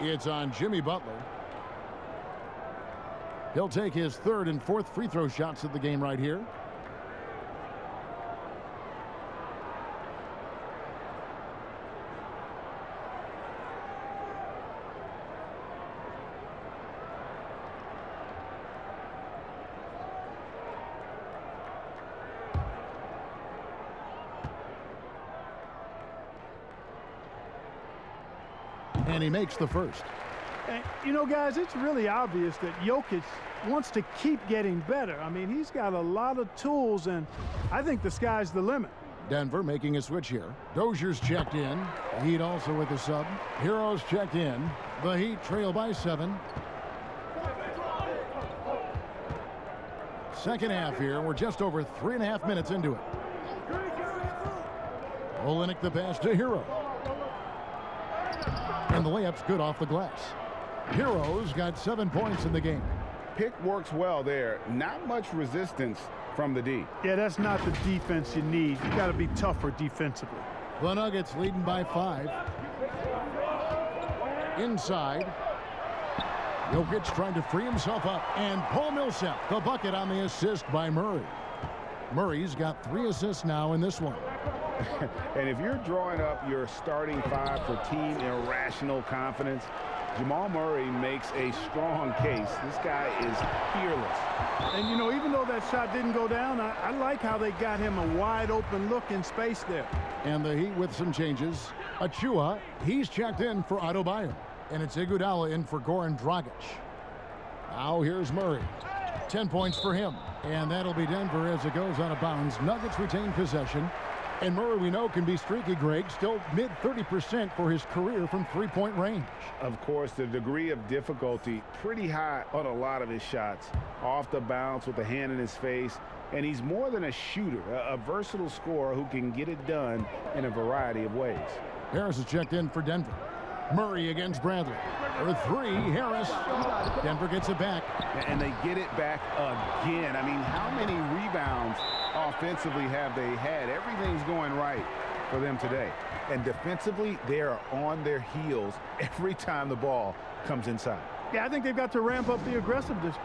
It's on Jimmy Butler. He'll take his 3rd and 4th free throw shots of the game right here. And he makes the first. And, you know, guys, it's really obvious that Jokic wants to keep getting better. I mean, he's got a lot of tools, and I think the sky's the limit. Denver making a switch here. Dozier's checked in. Heat also with the sub. Heroes checked in. The Heat trail by 7. Second half here. We're just over 3.5 minutes into it. Olynyk the pass to Hero. And the layup's good off the glass. Heroes got 7 points in the game. Pick works well there. Not much resistance from the D. Yeah, that's not the defense you need. You got to be tougher defensively. The Nuggets leading by 5. Inside. Jokic trying to free himself up. And Paul Millsap, the bucket on the assist by Murray. Murray's got 3 assists now in this one. And if you're drawing up your starting 5 for team irrational confidence, Jamal Murray makes a strong case. This guy is fearless. And, you know, even though that shot didn't go down, I like how they got him a wide open look in space there. And the Heat with some changes. Achua, he's checked in for Adebayo. And it's Iguodala in for Goran Dragic. Now here's Murray. 10 points for him. And that'll be Denver as it goes out of bounds. Nuggets retain possession. And Murray, we know, can be streaky, Greg. Still mid 30% for his career from 3-point range. Of course, the degree of difficulty pretty high on a lot of his shots. Off the bounce with a hand in his face. And he's more than a shooter, a versatile scorer who can get it done in a variety of ways. Harris is checked in for Denver. Murray against Bradley. For 3, Harris. Denver gets it back. And they get it back again. I mean, how many rebounds offensively have they had? Everything's going right for them today. And defensively, they are on their heels every time the ball comes inside. Yeah, I think they've got to ramp up the aggressiveness.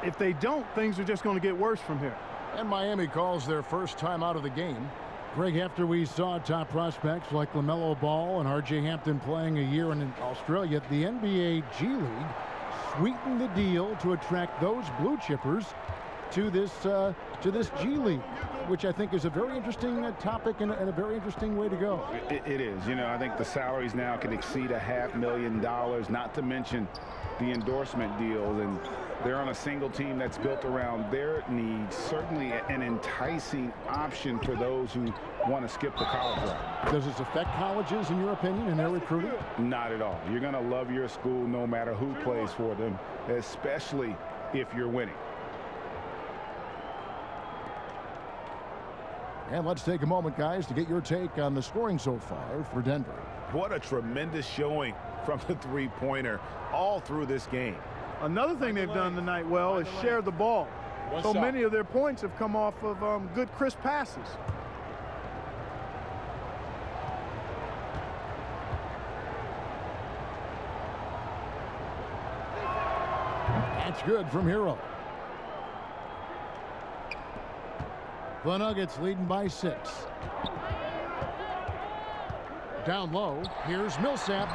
If they don't, things are just going to get worse from here. And Miami calls their first time out of the game. Greg, after we saw top prospects like LaMelo Ball and R.J. Hampton playing a year in Australia, the NBA G League sweetened the deal to attract those blue chippers to this G League, which I think is a very interesting topic and a very interesting way to go. It is. You know, I think the salaries now can exceed $500,000, not to mention the endorsement deals, and they're on a single team that's built around their needs. Certainly an enticing option for those who want to skip the college route. Does this affect colleges, in your opinion, in their recruiting? Not at all. You're going to love your school no matter who plays for them, especially if you're winning. And let's take a moment, guys, to get your take on the scoring so far for Denver. What a tremendous showing from the three-pointer all through this game. Another thing they've done tonight well is share the ball. So many of their points have come off of good, crisp passes. That's good from Hero. The Nuggets leading by 6. Down low, here's Millsap.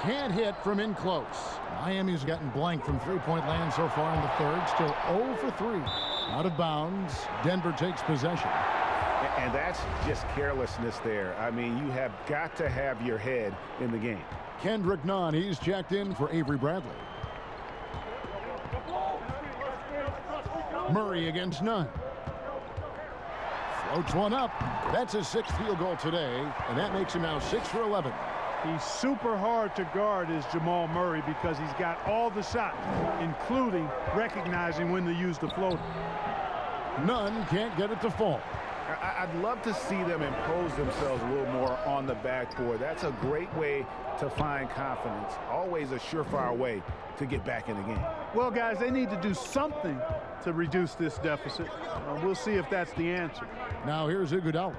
Can't hit from in close. Miami's gotten blank from three-point land so far in the third. Still 0 for 3. Out of bounds. Denver takes possession. And that's just carelessness there. I mean, you have got to have your head in the game. Kendrick Nunn, he's checked in for Avery Bradley. Murray against Nunn. Floats one up. That's his 6th field goal today, and that makes him now 6 for 11. He's super hard to guard, is Jamal Murray, because he's got all the shots, including recognizing when to use the floater. Nunn can't get it to fall. I'd love to see them impose themselves a little more on the backboard. That's a great way to find confidence. Always a surefire way to get back in the game. Well, guys, they need to do something to reduce this deficit. We'll see if that's the answer. Now here's Iguodala,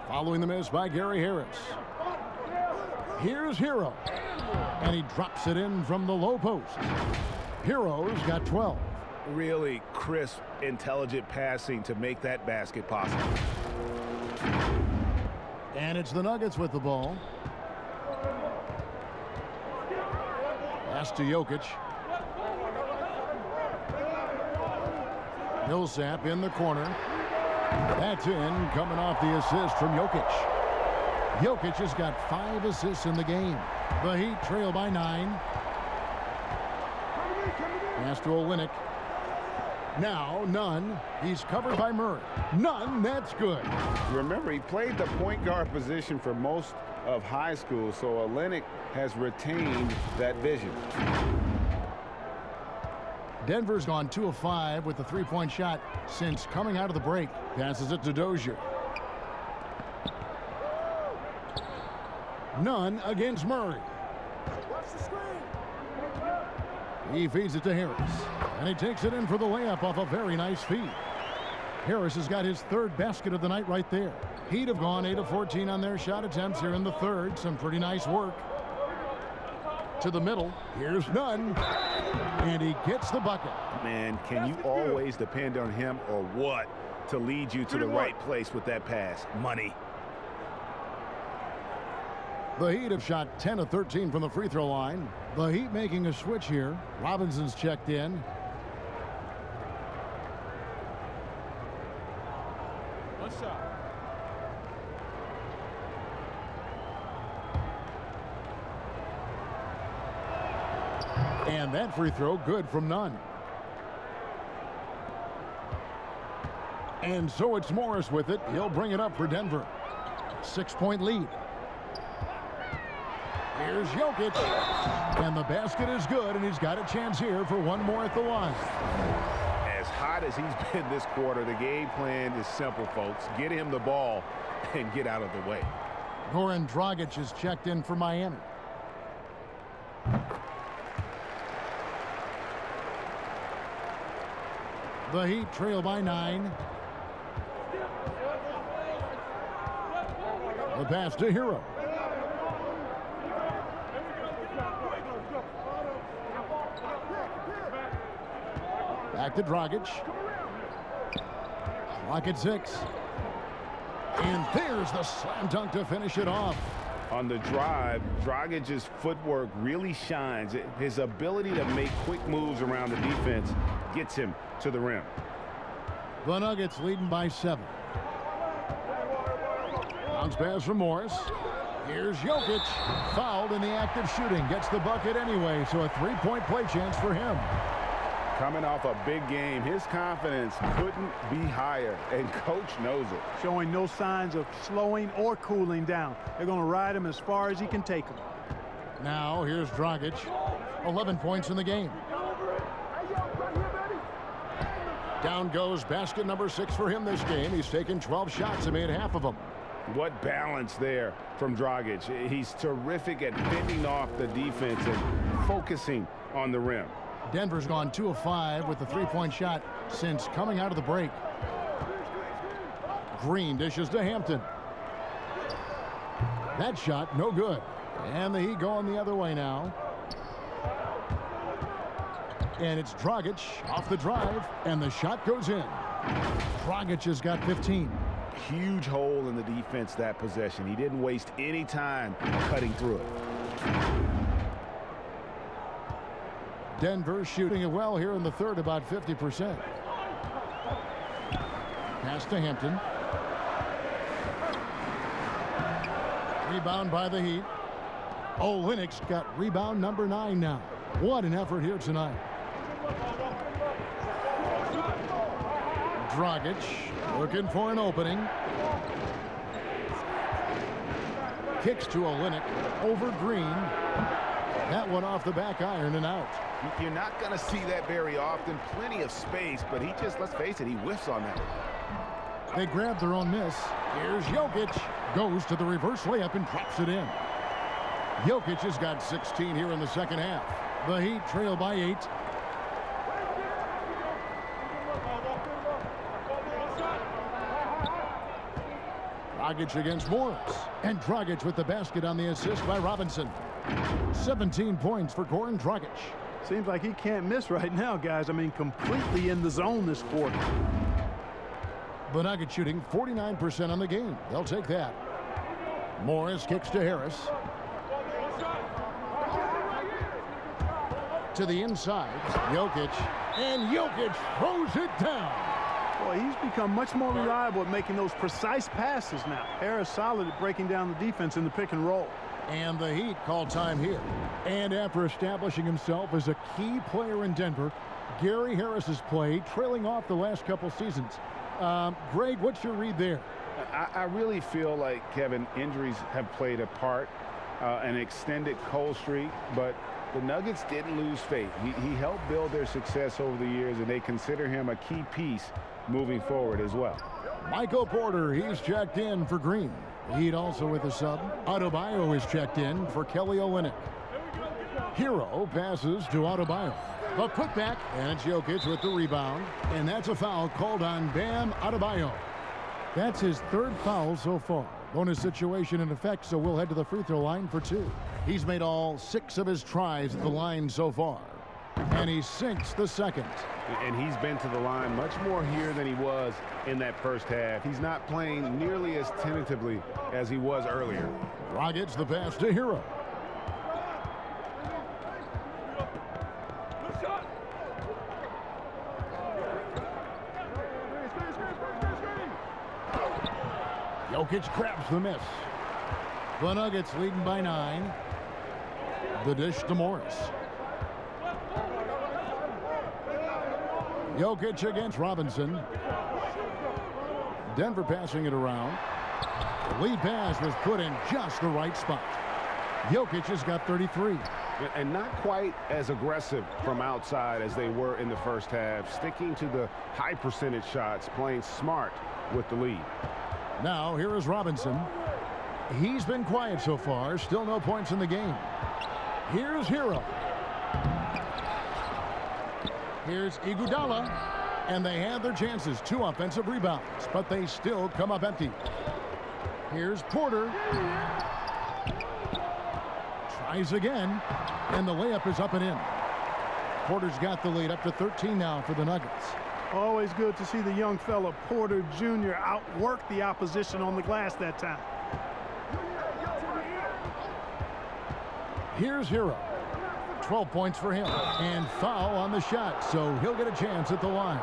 following the miss by Gary Harris. Here's Hero, and he drops it in from the low post. Hero's got 12. Really crisp, intelligent passing to make that basket possible. And it's the Nuggets with the ball. Pass to Jokic. Millsap in the corner. That's in, coming off the assist from Jokic. Jokic has got 5 assists in the game. The Heat trail by 9. Pass to Olynyk. Now Nunn. He's covered by Murray. Nunn, that's good. Remember, he played the point guard position for most of high school, so Olynyk has retained that vision. Denver's gone 2 of 5 with the three-point shot since coming out of the break. Passes it to Dozier. Nunn against Murray. He feeds it to Harris, and he takes it in for the layup off a very nice feed. Harris has got his 3rd basket of the night right there. Heat have gone 8 of 14 on their shot attempts here in the third. Some pretty nice work. To the middle. Here's Nunn, and he gets the bucket. Man, can you always depend on him or what to lead you to the right place with that pass? Money. The Heat have shot 10 of 13 from the free throw line. The Heat making a switch here. Robinson's checked in. One shot. And that free throw good from Nunn. And so it's Morris with it. He'll bring it up for Denver. 6-point lead. Here's Jokic, and the basket is good, and he's got a chance here for one more at the line. As hot as he's been this quarter, the game plan is simple, folks. Get him the ball and get out of the way. Goran Dragic is checked in for Miami. The Heat trail by 9. The pass to Hero. Back to Dragic. Clock at 6. And there's the slam dunk to finish it off. On the drive, Dragic's footwork really shines. His ability to make quick moves around the defense gets him to the rim. The Nuggets leading by 7. Bounce pass from Morris. Here's Jokic. Fouled in the act of shooting. Gets the bucket anyway, so a 3-point play chance for him. Coming off a big game, his confidence couldn't be higher, and coach knows it. Showing no signs of slowing or cooling down. They're going to ride him as far as he can take him. Now here's Dragic. 11 points in the game. Down goes basket number 6 for him this game. He's taken 12 shots and made half of them. What balance there from Dragic. He's terrific at fending off the defense and focusing on the rim. Denver's gone 2 of 5 with the three-point shot since coming out of the break. Green dishes to Hampton. That shot no good. And the Heat going the other way now. And it's Dragic off the drive, and the shot goes in. Dragic has got 15. Huge hole in the defense that possession. He didn't waste any time cutting through it. Denver shooting it well here in the third, about 50%. Pass to Hampton. Rebound by the Heat. Olynyk's got rebound number 9 now. What an effort here tonight. Dragic looking for an opening. Kicks to Olynyk over Green. That one off the back iron and out. You're not going to see that very often. Plenty of space, but he just, let's face it, he whiffs on that. They grab their own miss. Here's Jokic. Goes to the reverse layup and drops it in. Jokic has got 16 here in the second half. The Heat trail by 8. Dragic against Morris. And Dragic with the basket on the assist by Robinson. 17 points for Goran Dragic. Seems like he can't miss right now, guys. I mean, completely in the zone this quarter. The Nuggets shooting 49% on the game. They'll take that. Morris kicks to Harris. To the inside. Jokic. And Jokic throws it down. Boy, he's become much more reliable at making those precise passes now. Harris solid at breaking down the defense in the pick and roll. And the Heat call time here. And after establishing himself as a key player in Denver, Gary Harris has played, trailing off the last couple seasons. Greg, what's your read there? I really feel like, Kevin, injuries have played a part, an extended cold streak, but the Nuggets didn't lose faith. He helped build their success over the years, and they consider him a key piece moving forward as well. Michael Porter, he's checked in for Green. Heat also with a sub. Adebayo is checked in for Kelly Olynyk. Hero passes to Adebayo. The putback, and it's Jokic with the rebound. And that's a foul called on Bam Adebayo. That's his third foul so far. Bonus situation in effect, so we'll head to the free throw line for 2. He's made all 6 of his tries at the line so far. And he sinks the second. And he's been to the line much more here than he was in that first half. He's not playing nearly as tentatively as he was earlier. Dragic the pass to Hero. Jokic grabs the miss. The Nuggets leading by 9. The dish to Morris. Jokic against Robinson. Denver passing it around. Lead pass was put in just the right spot. Jokic has got 33. And not quite as aggressive from outside as they were in the first half. Sticking to the high percentage shots, playing smart with the lead. Now here is Robinson. He's been quiet so far. Still no points in the game. Here's Hero. Here's Iguodala. And they had their chances. 2 offensive rebounds. But they still come up empty. Here's Porter. Tries again. And the layup is up and in. Porter's got the lead up to 13 now for the Nuggets. Always good to see the young fella Porter Jr. outwork the opposition on the glass that time. Here's Hero. 12 points for him. And foul on the shot, so he'll get a chance at the line.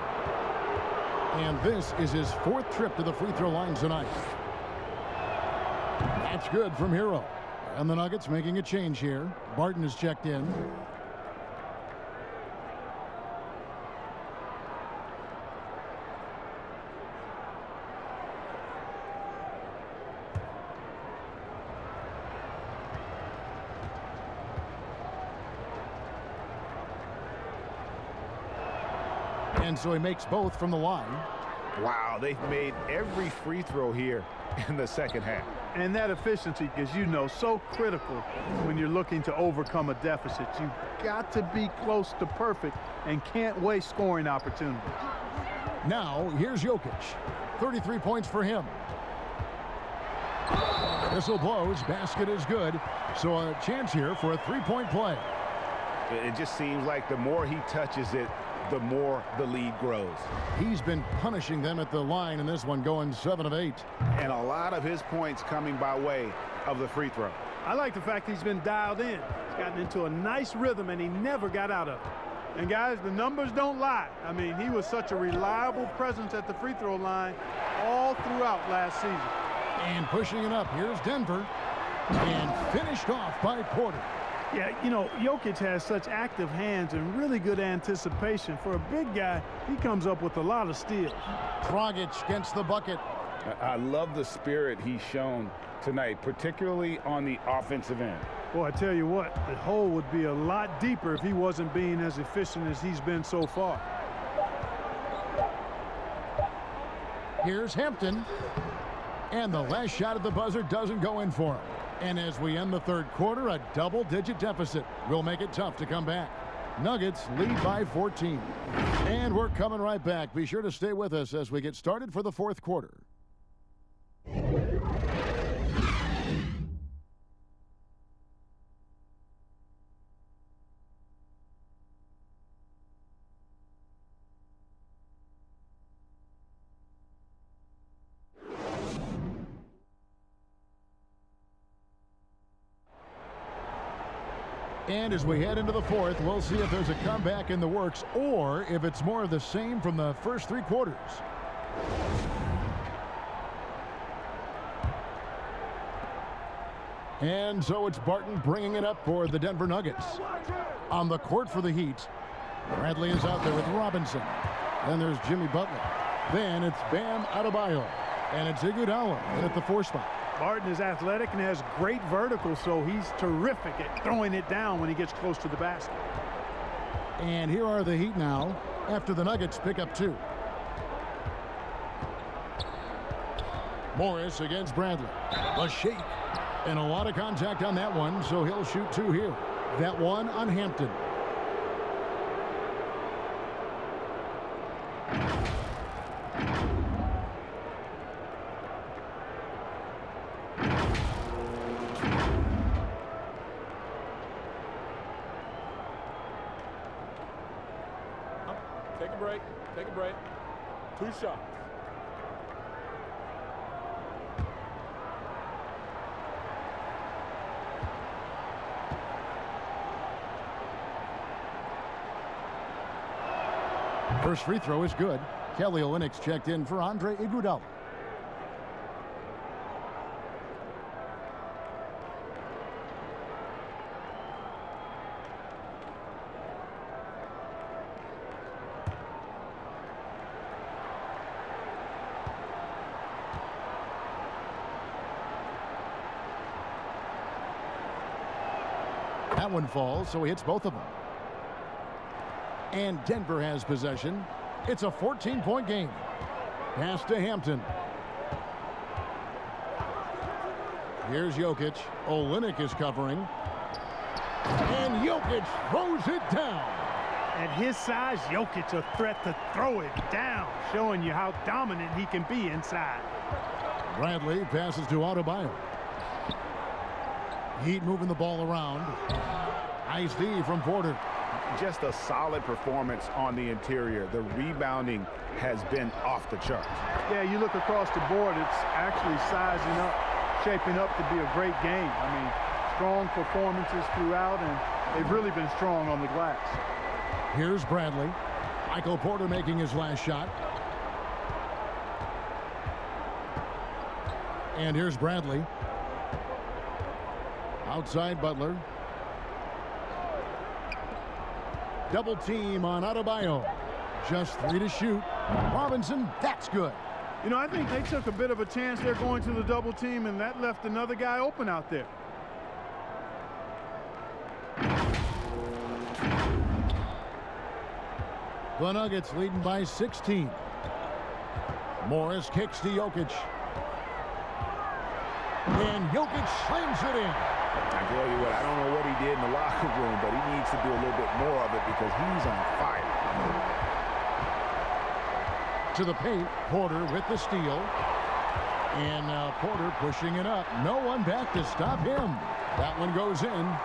And this is his 4th trip to the free throw line tonight. That's good from Hero. And the Nuggets making a change here. Barton is checked in. And so he makes both from the line. Wow, they've made every free throw here in the second half. And that efficiency, as you know, so critical when you're looking to overcome a deficit. You've got to be close to perfect and can't waste scoring opportunities. Now, here's Jokic. 33 points for him. Whistle blows, basket is good. So a chance here for a three-point play. It just seems like the more he touches it, the more the lead grows. He's been punishing them at the line in this one, going 7 of 8. And a lot of his points coming by way of the free throw. I like the fact he's been dialed in. He's gotten into a nice rhythm, and he never got out of it. And, guys, the numbers don't lie. I mean, he was such a reliable presence at the free throw line all throughout last season. And pushing it up, here's Denver. And finished off by Porter. Yeah, you know, Jokic has such active hands and really good anticipation. For a big guy, he comes up with a lot of steals. Dragic gets the bucket. I love the spirit he's shown tonight, particularly on the offensive end. Boy, I tell you what, the hole would be a lot deeper if he wasn't being as efficient as he's been so far. Here's Hampton. And the last shot at the buzzer doesn't go in for him. And as we end the third quarter, a double-digit deficit will make it tough to come back. Nuggets lead by 14. And we're coming right back. Be sure to stay with us as we get started for the fourth quarter. And as we head into the fourth, we'll see if there's a comeback in the works or if it's more of the same from the first three quarters. And so it's Barton bringing it up for the Denver Nuggets. On the court for the Heat, Bradley is out there with Robinson. Then there's Jimmy Butler. Then it's Bam Adebayo. And it's Iguodala in at the 4 spot. Barton is athletic and has great vertical, so he's terrific at throwing it down when he gets close to the basket. And here are the Heat now after the Nuggets pick up 2. Morris against Bradley. A shake. And a lot of contact on that one, so he'll shoot 2 here. That one on Hampton. Take a break. 2 shots. First free throw is good. Kelly Olynyk's checked in for Andre Iguodala. That one falls, so he hits both of them. And Denver has possession. It's a 14-point game. Pass to Hampton. Here's Jokic. Olynyk is covering. And Jokic throws it down. At his size, Jokic a threat to throw it down, showing you how dominant he can be inside. Bradley passes to Adebayo. Heat moving the ball around. Nice D from Porter. Just a solid performance on the interior. The rebounding has been off the charts. Yeah, you look across the board, it's actually sizing up, shaping up to be a great game. I mean, strong performances throughout, and they've really been strong on the glass. Here's Bradley. Michael Porter making his last shot. And here's Bradley. Outside Butler. Double team on Adebayo. Just 3 to shoot. Robinson, that's good. You know, I think they took a bit of a chance there going to the double team, and that left another guy open out there. The Nuggets leading by 16. Morris kicks to Jokic. And Jokic slams it in. I tell you what, I don't know what he did in the locker room, but he needs to do a little bit more of it because he's on fire. To the paint, Porter with the steal. And now Porter pushing it up. No one back to stop him. That one goes in,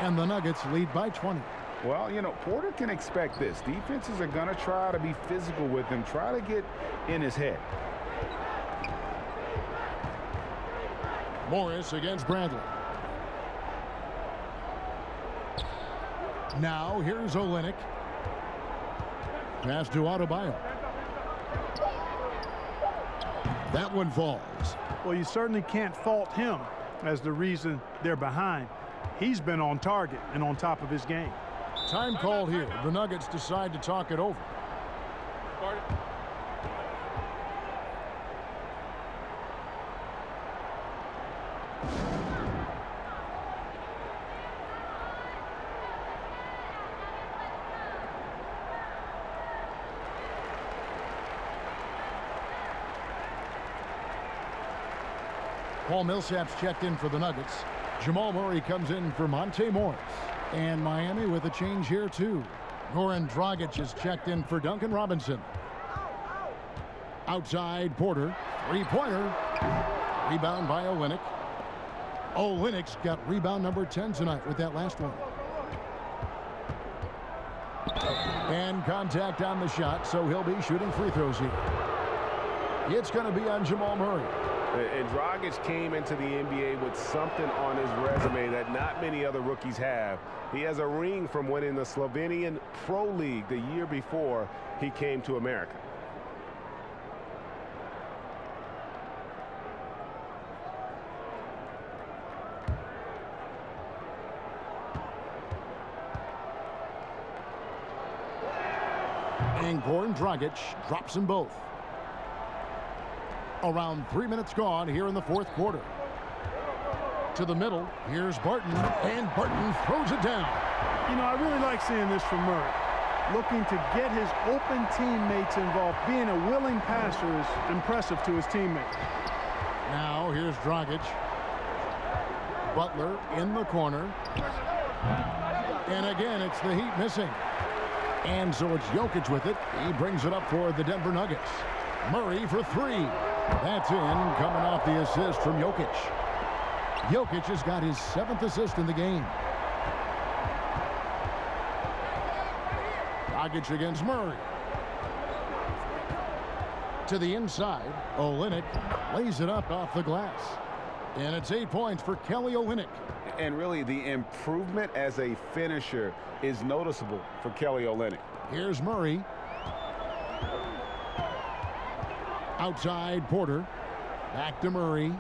and the Nuggets lead by 20. Well, you know, Porter can expect this. Defenses are going to try to be physical with him, try to get in his head. Morris against Bradley. Now here's Olynyk. Pass to Adebayo. That one falls. Well, you certainly can't fault him as the reason they're behind. He's been on target and on top of his game. Time called here. The Nuggets decide to talk it over. Paul Millsap's checked in for the Nuggets. Jamal Murray comes in for Monte Morris. And Miami with a change here, too. Goran Dragic is checked in for Duncan Robinson. Outside, Porter. Three-pointer. Rebound by Olynyk. Olynyk's got rebound number 10 tonight with that last one. And contact on the shot, so he'll be shooting free throws here. It's going to be on Jamal Murray. And Dragic came into the NBA with something on his resume that not many other rookies have. He has a ring from winning the Slovenian Pro League the year before he came to America. And Goran Dragic drops them both. Around 3 minutes gone here in the fourth quarter. To the middle, here's Barton, and Barton throws it down. You know, I really like seeing this from Murray. Looking to get his open teammates involved. Being a willing passer is impressive to his teammates. Now here's Dragic. Butler in the corner. And again, it's the Heat missing. And so it's Jokic with it. He brings it up for the Denver Nuggets. Murray for three. That's in, coming off the assist from Jokic. Jokic has got his 7th assist in the game. Dragic against Murray. To the inside, Olynyk lays it up off the glass. And it's 8 points for Kelly Olynyk. And really, the improvement as a finisher is noticeable for Kelly Olynyk. Here's Murray. Outside, Porter. Back to Murray.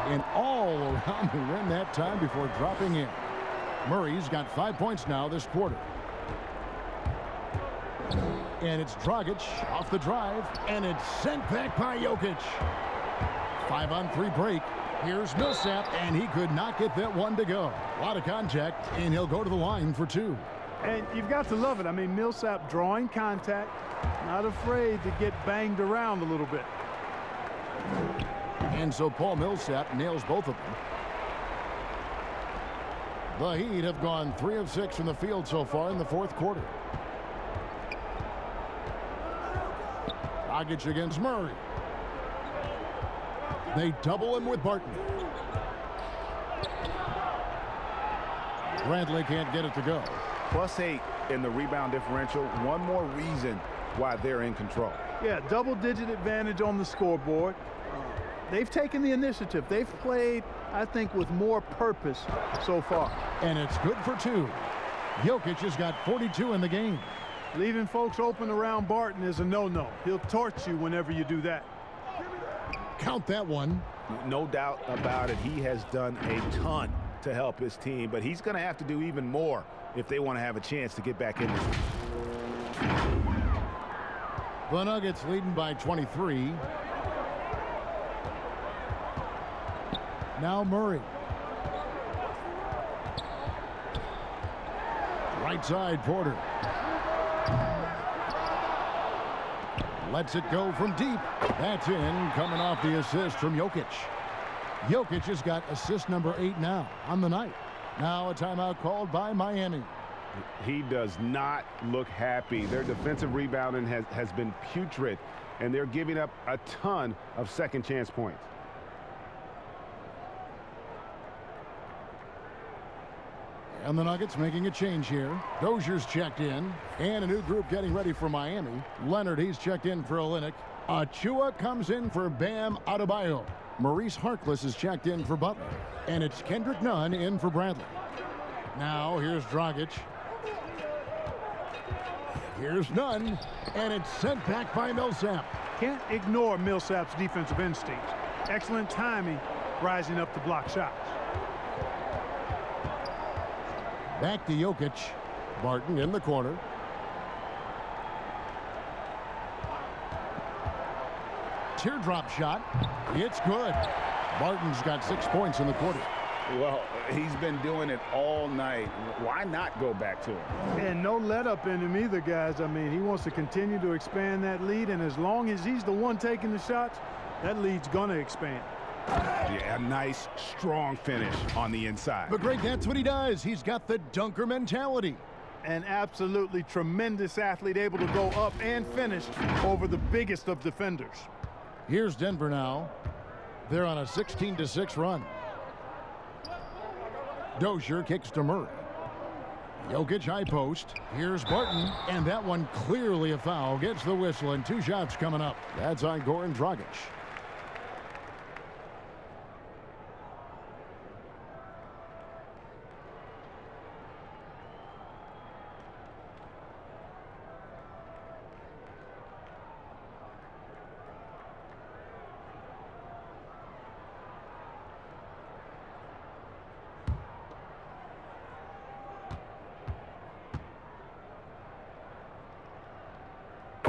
And all around the rim that time before dropping in. Murray's got 5 points now this quarter. And it's Dragic off the drive. And it's sent back by Jokic. 5-on-3 break. Here's Millsap, and he could not get that one to go. A lot of contact, and he'll go to the line for two. And you've got to love it. I mean, Millsap drawing contact, not afraid to get banged around a little bit. And so Paul Millsap nails both of them. The Heat have gone 3 of 6 from the field so far in the fourth quarter. Dragic against Murray. They double him with Barton. Bradley can't get it to go. +8 in the rebound differential. One more reason why they're in control. Yeah, double-digit advantage on the scoreboard. They've taken the initiative. They've played, I think, with more purpose so far. And it's good for 2. Jokic has got 42 in the game. Leaving folks open around Barton is a no-no. He'll torch you whenever you do that. Count that one. No doubt about it. He has done a ton to help his team, but he's going to have to do even more if they want to have a chance to get back in this. The Nuggets leading by 23. Now Murray. Right side, Porter. Lets it go from deep. That's in, coming off the assist from Jokic. Jokic has got assist number 8 now on the night. Now a timeout called by Miami. He does not look happy. Their defensive rebounding has been putrid, and they're giving up a ton of second chance points. And the Nuggets making a change here. Dozier's checked in. And a new group getting ready for Miami. Leonard, he's checked in for Olynyk. Achua comes in for Bam Adebayo. Maurice Harkless is checked in for Butler. And it's Kendrick Nunn in for Bradley. Now here's Dragic. Here's Nunn. And it's sent back by Millsap. Can't ignore Millsap's defensive instincts. Excellent timing, rising up to block shots. Back to Jokic. Barton in the corner. Teardrop shot. It's good. Barton's got 6 points in the quarter. Well, he's been doing it all night. Why not go back to him? And no let up in him either, guys. I mean, he wants to continue to expand that lead, and as long as he's the one taking the shots, that lead's going to expand. Yeah, a nice, strong finish on the inside. But Greg, that's what he does. He's got the dunker mentality. An absolutely tremendous athlete, able to go up and finish over the biggest of defenders. Here's Denver now. They're on a 16-6 run. Dozier kicks to Murray. Jokic high post. Here's Barton, and that one clearly a foul. Gets the whistle, and 2 shots coming up. That's on Goran Dragic.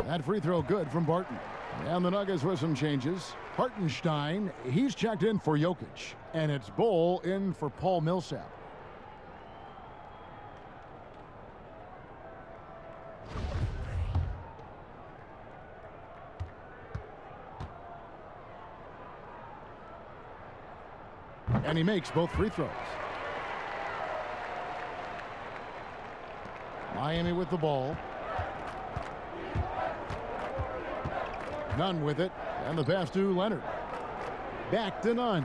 That free throw good from Barton. And the Nuggets with some changes. Hartenstein, he's checked in for Jokic. And it's Bull in for Paul Millsap. And he makes both free throws. Miami with the ball. Nunn with it, and the pass to Leonard. Back to Nunn.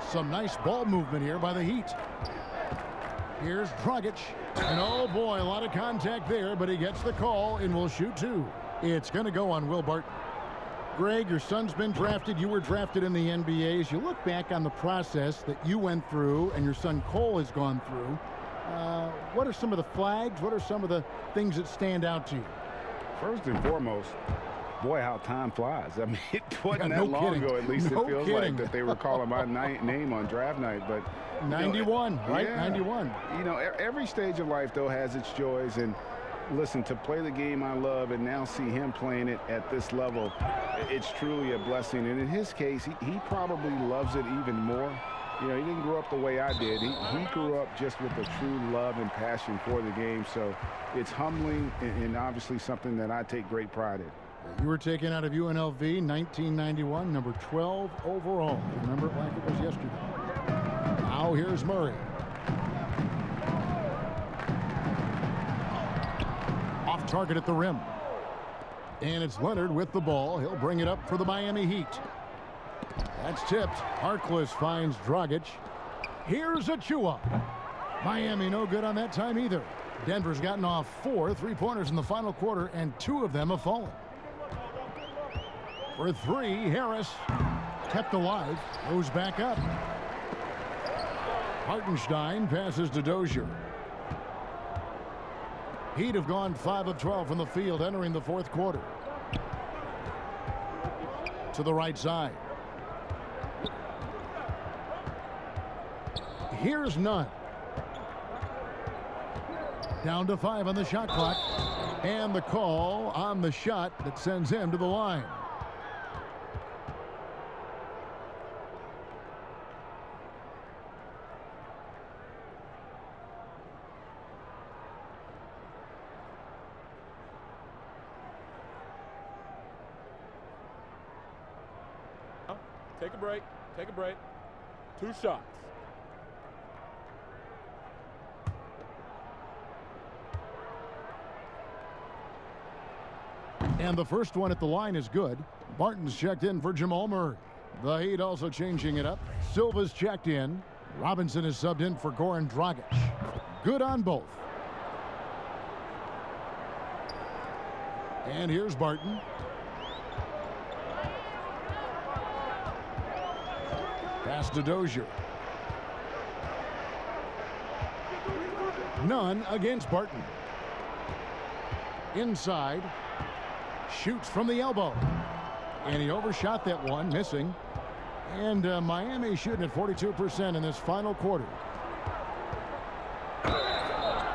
Some nice ball movement here by the Heat. Here's Dragic. And oh boy, a lot of contact there, but he gets the call and will shoot 2. It's going to go on Will Barton. Greg, your son's been drafted. You were drafted in the NBA. As you look back on the process that you went through and your son Cole has gone through, what are some of the flags? What are some of the things that stand out to you? First and foremost, boy, how time flies. I mean, it wasn't Yeah, that no long kidding. ago, at least No it feels kidding. like, that they were calling my name on draft night. But 91, right? Yeah. 91. You know, every stage of life, though, has its joys. And listen, to play the game I love and now see him playing it at this level, it's truly a blessing. And in his case, he probably loves it even more. You know, he didn't grow up the way I did. He grew up just with a true love and passion for the game. So it's humbling and obviously something that I take great pride in. You were taken out of UNLV 1991, number 12 overall. Remember it like it was yesterday. Now here's Murray. Off target at the rim. And it's Leonard with the ball. He'll bring it up for the Miami Heat. That's tipped. Harkless finds Dragic. Here's Achua. Miami no good on that time either. Denver's gotten off 4 3-pointers in the final quarter, and 2 of them have fallen. For 3, Harris kept alive, goes back up. Hartenstein passes to Dozier. Heat have gone 5 of 12 from the field entering the 4th quarter. To the right side. Here's Nunn. Down to 5 on the shot clock. And the call on the shot that sends him to the line. Take a break. Take a break. 2 shots. And the first one at the line is good. Barton's checked in for Jamal Murray. The Heat also changing it up. Silva's checked in. Robinson is subbed in for Goran Dragic. Good on both. And here's Barton. Pass to Dozier. None against Barton. Inside. Shoots from the elbow. And he overshot that one, missing. And Miami shooting at 42% in this final quarter.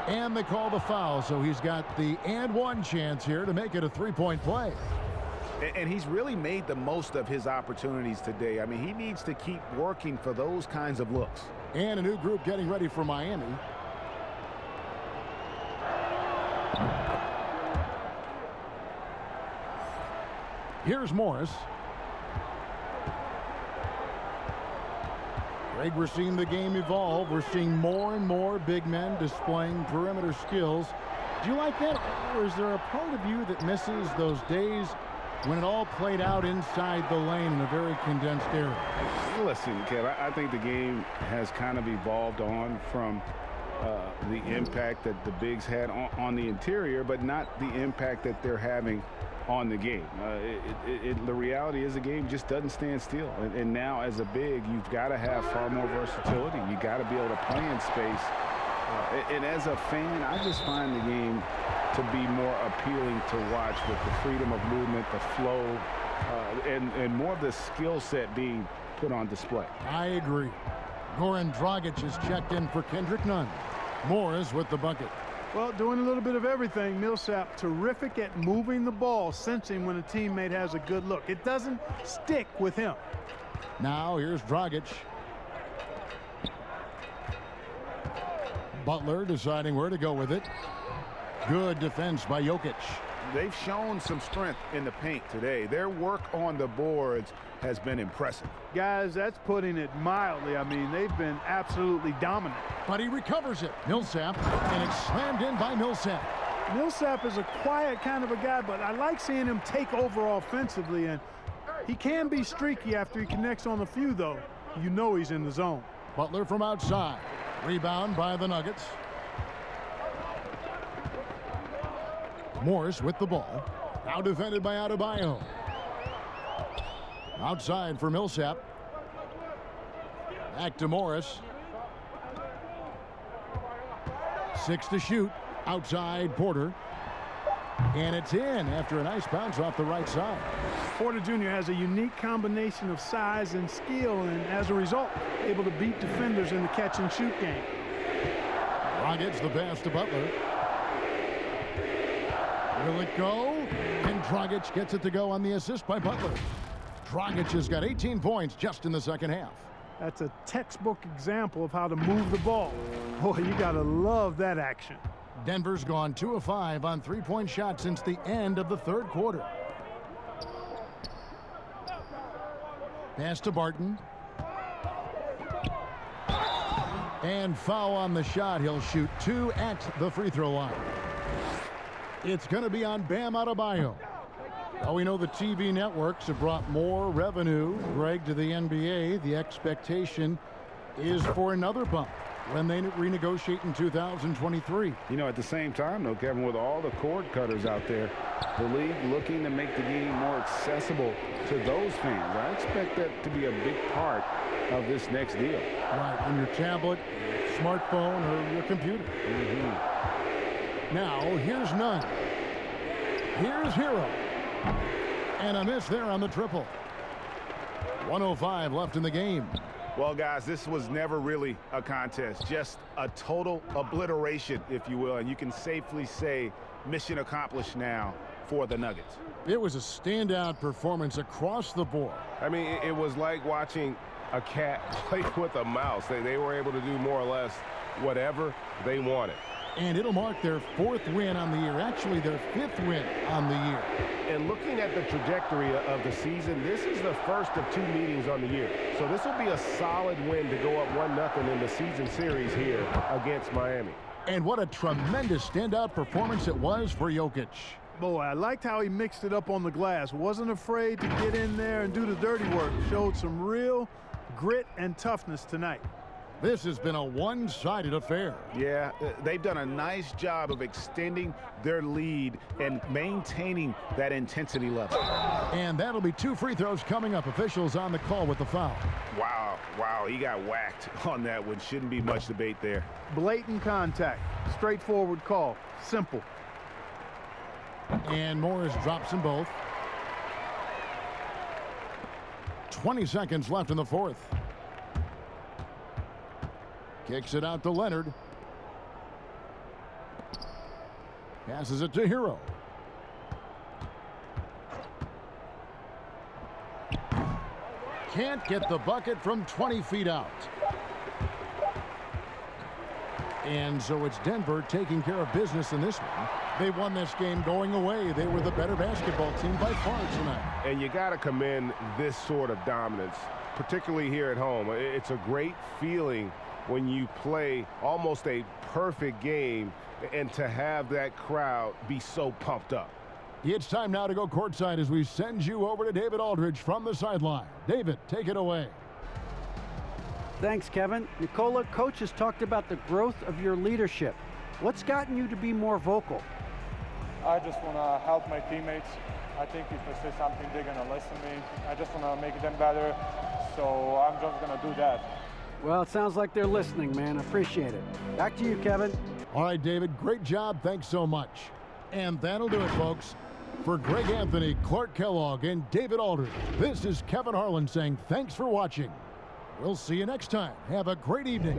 And they call the foul, so he's got the and one chance here to make it a three-point play. And he's really made the most of his opportunities today. I mean, he needs to keep working for those kinds of looks. And a new group getting ready for Miami. Here's Morris. Greg, we're seeing the game evolve. We're seeing more and more big men displaying perimeter skills. Do you like that? Or is there a part of you that misses those days when it all played out inside the lane in a very condensed area? Listen, Kev, I think the game has kind of evolved on from the impact that the bigs had on the interior, but not the impact that they're having on the game. The reality is the game just doesn't stand still. And now as a big, you've got to have far more versatility. You got to be able to play in space. And as a fan, I just find the game to be more appealing to watch with the freedom of movement, the flow, and more of the skill set being put on display. I agree. Goran Dragic is checked in for Kendrick Nunn. Morris with the bucket. Well, doing a little bit of everything. Millsap terrific at moving the ball, sensing when a teammate has a good look. It doesn't stick with him. Now here's Dragic. Butler deciding where to go with it. Good defense by Jokic. They've shown some strength in the paint today. Their work on the boards has been impressive. Guys, that's putting it mildly. I mean, they've been absolutely dominant. But he recovers it. Millsap, and it's slammed in by Millsap. Millsap is a quiet kind of a guy, but I like seeing him take over offensively, and he can be streaky after he connects on a few, though. You know he's in the zone. Butler from outside. Rebound by the Nuggets. Morris with the ball. Now defended by Adebayo. Outside for Millsap. Back to Morris. 6 to shoot. Outside Porter. And it's in after a nice bounce off the right side. Porter Jr. has a unique combination of size and skill, and as a result, able to beat defenders in the catch-and-shoot game. Dragic the pass to Butler. Will it go? And Dragic gets it to go on the assist by Butler. Dragic has got 18 points just in the second half. That's a textbook example of how to move the ball. Boy, you got to love that action. Denver's gone 2 of 5 on three-point shots since the end of the third quarter. Pass to Barton. And foul on the shot. He'll shoot 2 at the free throw line. It's going to be on Bam Adebayo. Well, we know the TV networks have brought more revenue, Greg, to the NBA. The expectation is for another bump when they renegotiate in 2023. You know, at the same time, though, Kevin, with all the cord cutters out there, the league looking to make the game more accessible to those fans. I expect that to be a big part of this next deal. Right, on your tablet, smartphone, or your computer. Now, here's Nunn. Here's Hero. And a miss there on the triple. 1:05 left in the game. Well, guys, this was never really a contest, just a total obliteration, if you will, and you can safely say mission accomplished now for the Nuggets. It was a standout performance across the board. I mean, it was like watching a cat play with a mouse. They were able to do more or less whatever they wanted. And it'll mark their 4th win on the year, actually their 5th win on the year. And looking at the trajectory of the season, this is the first of 2 meetings on the year. So this will be a solid win to go up 1-0 in the season series here against Miami. And what a tremendous standout performance it was for Jokic. Boy, I liked how he mixed it up on the glass. Wasn't afraid to get in there and do the dirty work. Showed some real grit and toughness tonight. This has been a one-sided affair. Yeah, they've done a nice job of extending their lead and maintaining that intensity level. And that'll be 2 free throws coming up. Officials on the call with the foul. Wow, he got whacked on that one. Shouldn't be much debate there. Blatant contact. Straightforward call. Simple. And Morris drops them both. 20 seconds left in the 4th. Kicks it out to Leonard. Passes it to Hero. Can't get the bucket from 20 feet out. And so it's Denver taking care of business in this one. They won this game going away. They were the better basketball team by far tonight. And you got to commend this sort of dominance, particularly here at home. It's a great feeling when you play almost a perfect game and to have that crowd be so pumped up. It's time now to go courtside as we send you over to David Aldridge from the sideline. David, take it away. Thanks, Kevin. Nikola, coach has talked about the growth of your leadership. What's gotten you to be more vocal? I just want to help my teammates. I think if I say something, they're going to listen to me. I just want to make them better, so I'm just going to do that. Well, it sounds like they're listening, man. Appreciate it. Back to you, Kevin. All right, David, great job. Thanks so much. And that'll do it, folks. For Greg Anthony, Clark Kellogg, and David Aldridge, this is Kevin Harlan saying thanks for watching. We'll see you next time. Have a great evening.